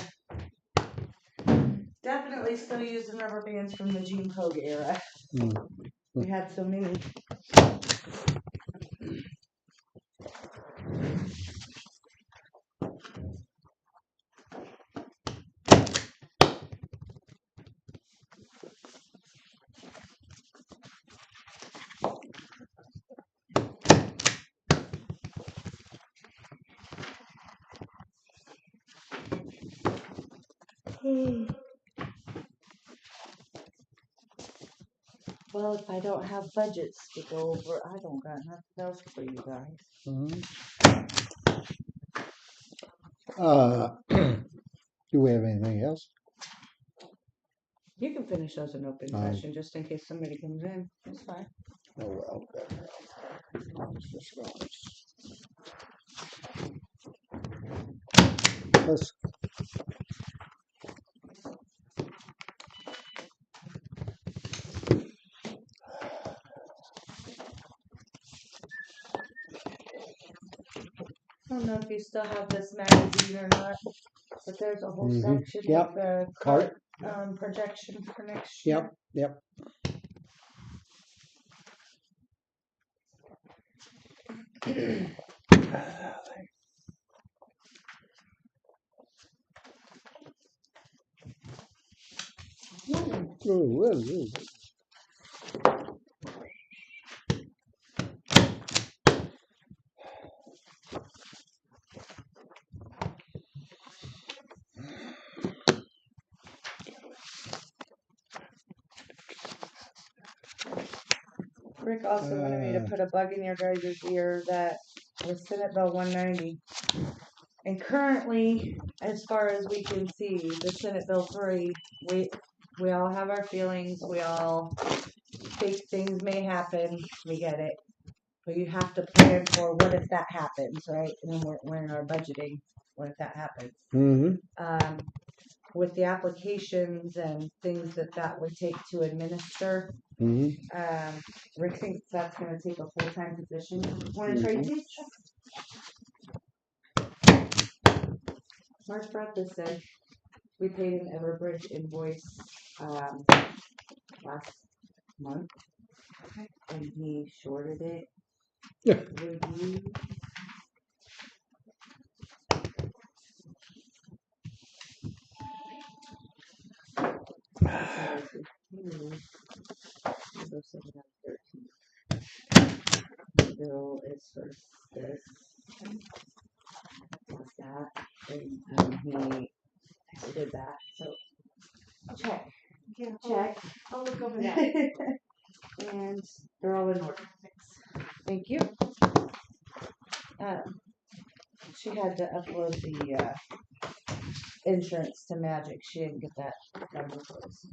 Definitely still using rubber bands from the Gene Pogue era. We had so many. Well, if I don't have budgets to go over, I don't got nothing else for you guys. Do we have anything else? You can finish those in open Aye. session just in case somebody comes in. That's fine. Oh, well. Let's, I don't know if you still have this magazine or not, but there's a whole Mhm. section Yep. with the Cart. projection for next year. yep. Ooh, ooh, ooh. Rick also wanted me to put a bug in your guys' ear that was Senate Bill 190. And currently, as far as we can see, the Senate Bill 3, we all have our feelings. We all think things may happen. We get it. But you have to plan for what if that happens, right? When we're in our budgeting, what if that happens? Mm-hmm. With the applications and things that would take to administer, Mm-hmm. Rick thinks that's going to take a full-time position. Want to trade these? Mark brought this in. We paid an Everbridge invoice last month, and he shorted it. Yeah. Would you? Bill is for this, like that, and he did that. So check, check. I'll look over that. And they're all in order. Thank you. She had to upload the insurance to Magic. She didn't get that number for us.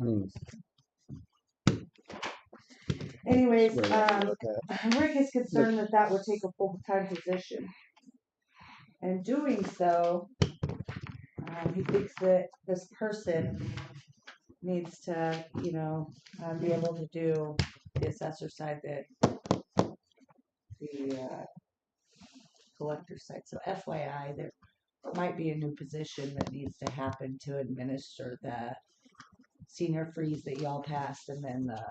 Anyways, Rick is concerned that would take a full-time position. And doing so, he thinks that this person needs to, be able to do the assessor side, the collector side. So FYI, there might be a new position that needs to happen to administer the senior freeze that y'all passed, and then the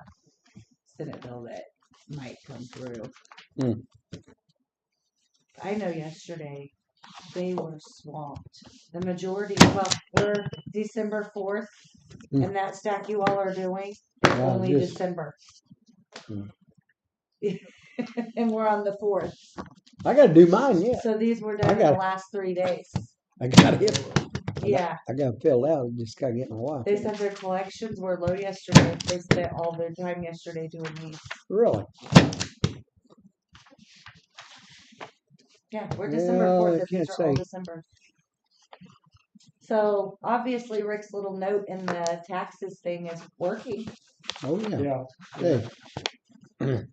Senate bill that might come through. I know yesterday they were swamped. The majority, we're December 4th, and that stack you all are doing is only December. And we're on the 4th. I got to do mine yet. So these were done in the last 3 days. I got it. Yeah. I got filled out. Just got to get my wife. They said their collections were low yesterday. They spent all their time yesterday doing these. Really? Yeah, we're December 4th. I These can't are say. all December. So obviously Rick's little note in the taxes thing is working. Oh yeah. Yeah. Hey.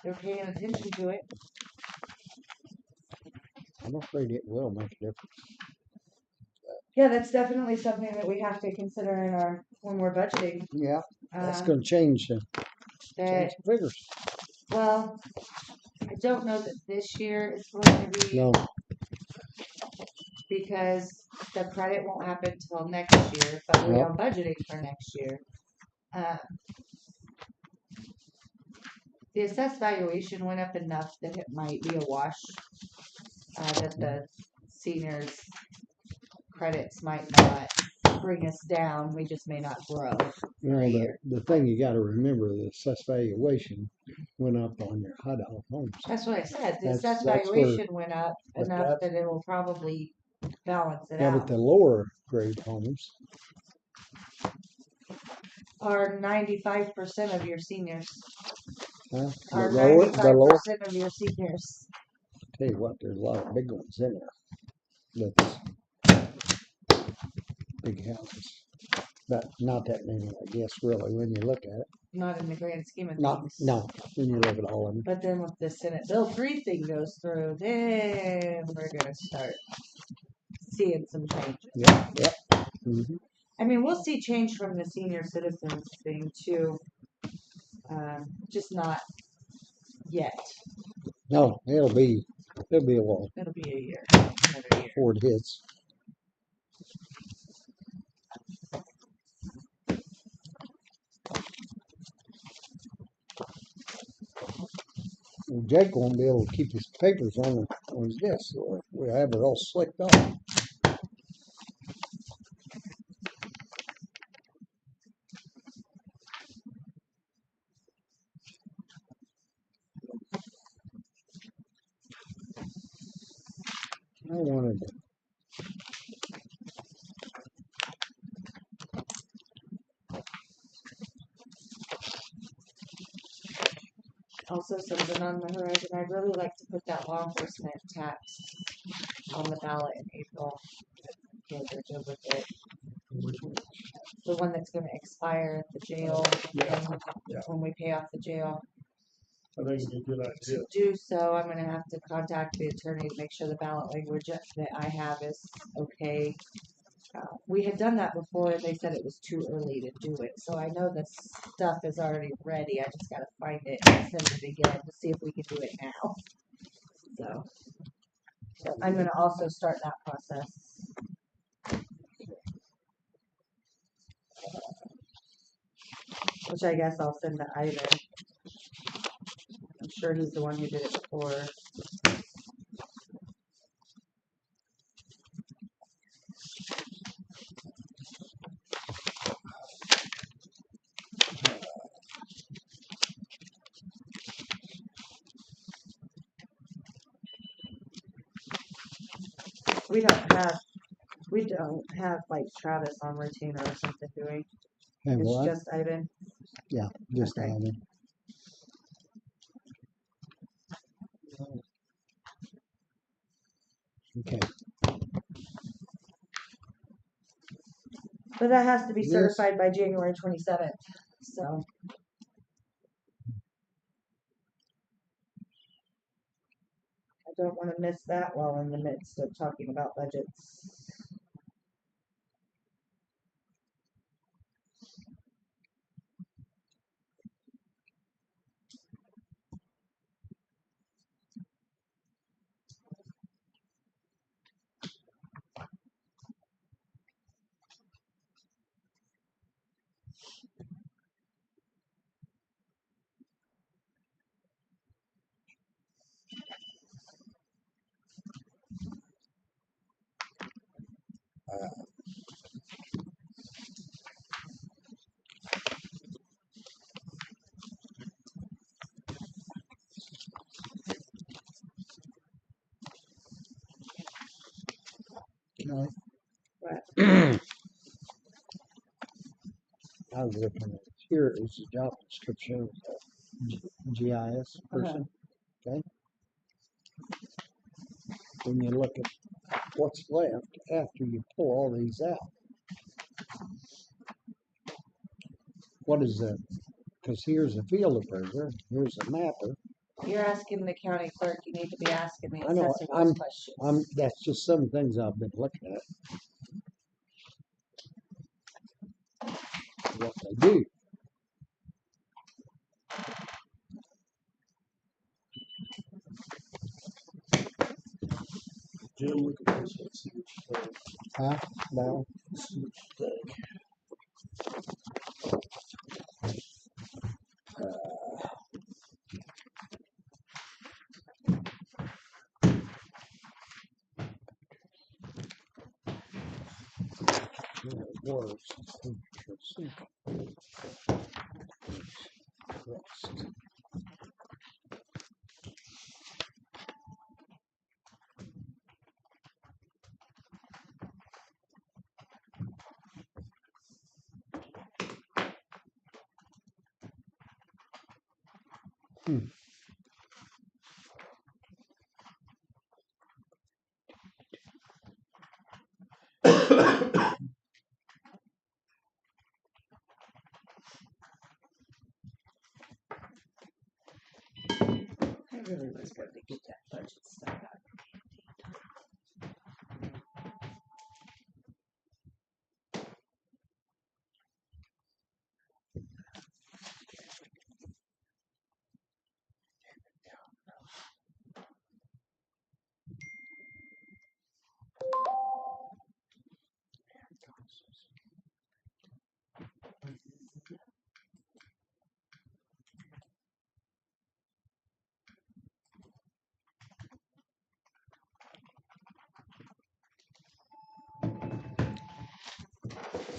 They're paying attention to it. I'm afraid it will make a difference. Yeah, that's definitely something that we have to consider in when we're budgeting. Yeah, that's going to change the figures. Well, I don't know that this year is going to be. No. Because the credit won't happen until next year, but we are budgeting for next year. The assessed valuation went up enough that it might be a wash. That the seniors' credits might not bring us down. We just may not grow. The thing you got to remember, the assessed valuation went up on your HUD homes. That's what I said. The assessed valuation went up enough that it will probably balance it out. Yeah, but the lower grade homes are 95% of your seniors. Are 95% of your seniors. Tell you what, there's a lot of big ones in there. That's big houses. But not that many, I guess, really, when you look at it. not in the grand scheme of Not, things. no, when you look at all of them. But then if the Senate Bill 3 thing goes through, then we're gonna start seeing some changes. Yep. Mm-hmm. I mean, we'll see change from the senior citizens thing too, just not yet. No, it'll be a while It'll be a year, another year. before it hits. Well, Jake won't be able to keep his papers on his desk, so we'll have it all slicked off. I wanted to. Also, something on the horizon. I'd really like to put that law enforcement tax on the ballot in April. Yeah, they're good with it. The one that's going to expire at the jail when we pay off the jail. I think it'd be a good idea. To do so, I'm going to have to contact the attorney to make sure the ballot language that I have is okay. We had done that before, and they said it was too early to do it. So I know the stuff is already ready. I just got to find it and send it again to see if we can do it now. So I'm going to also start that process. Which I guess I'll send to Ivan. I'm sure he's the one who did it before. We don't have like Travis on retainer or something, do we? And It's what? just Ivan. Yeah, just Okay. Ivan. Okay. But that has to be Yes. certified by January 27th. So I don't want to miss that while in the midst of talking about budgets. Okay. What? I was looking at here is the job description of the GIS person. Okay. When you look at what's left after you pull all these out, what is that? Because here's a field appraiser, here's a mapper. You're asking the county clerk. You need to be asking the I know, assessor those questions. That's just some things I've been looking at. What they do. Jim, look at this one, see what you think. Huh? Now, See what you think. works. Rest.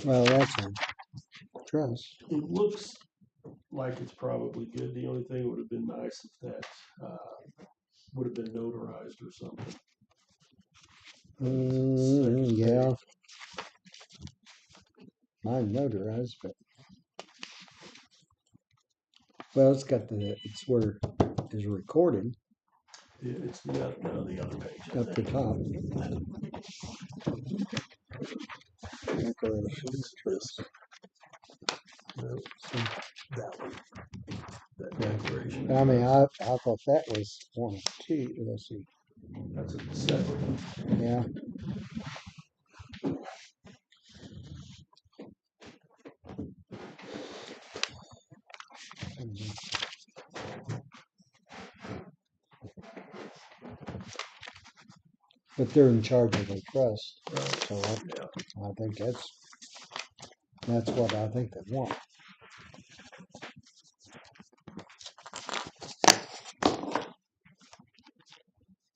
Well, that's a trust. It looks like it's probably good. The only thing would have been nice if that would have been notarized or something. Yeah. Mine notarized, but well, it's got it's where it's recorded Yeah, it's the other page. I up the think. top. Declarations, trust. No, see, that one. That declaration. I mean, I thought that was one of two. Let's see. That's a separate one. Yeah. But they're in charge of the trust, so I think that's what I think they want.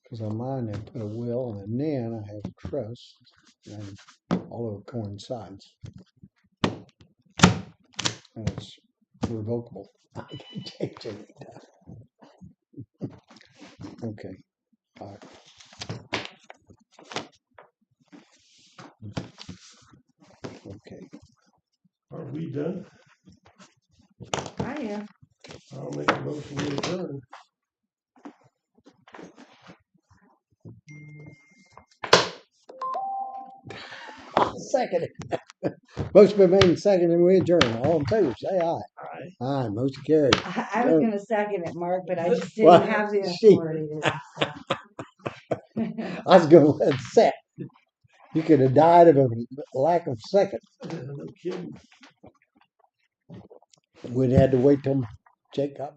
Because on mine, I put a will, and then I have a trust, and all of it coincides. And it's revocable. I can change it anytime. Okay. All right. Okay. Are we done? I am. I'll make a motion to adjourn. Second it. Motion been made and seconded, and we adjourn. All in favor, say aye. Aye. Aye, motion carried. I was gonna second it, Mark, but I just Well, didn't have the she- authority to. I was going to let it set. You could have died of a lack of second. No kidding. We'd had to wait till Jake got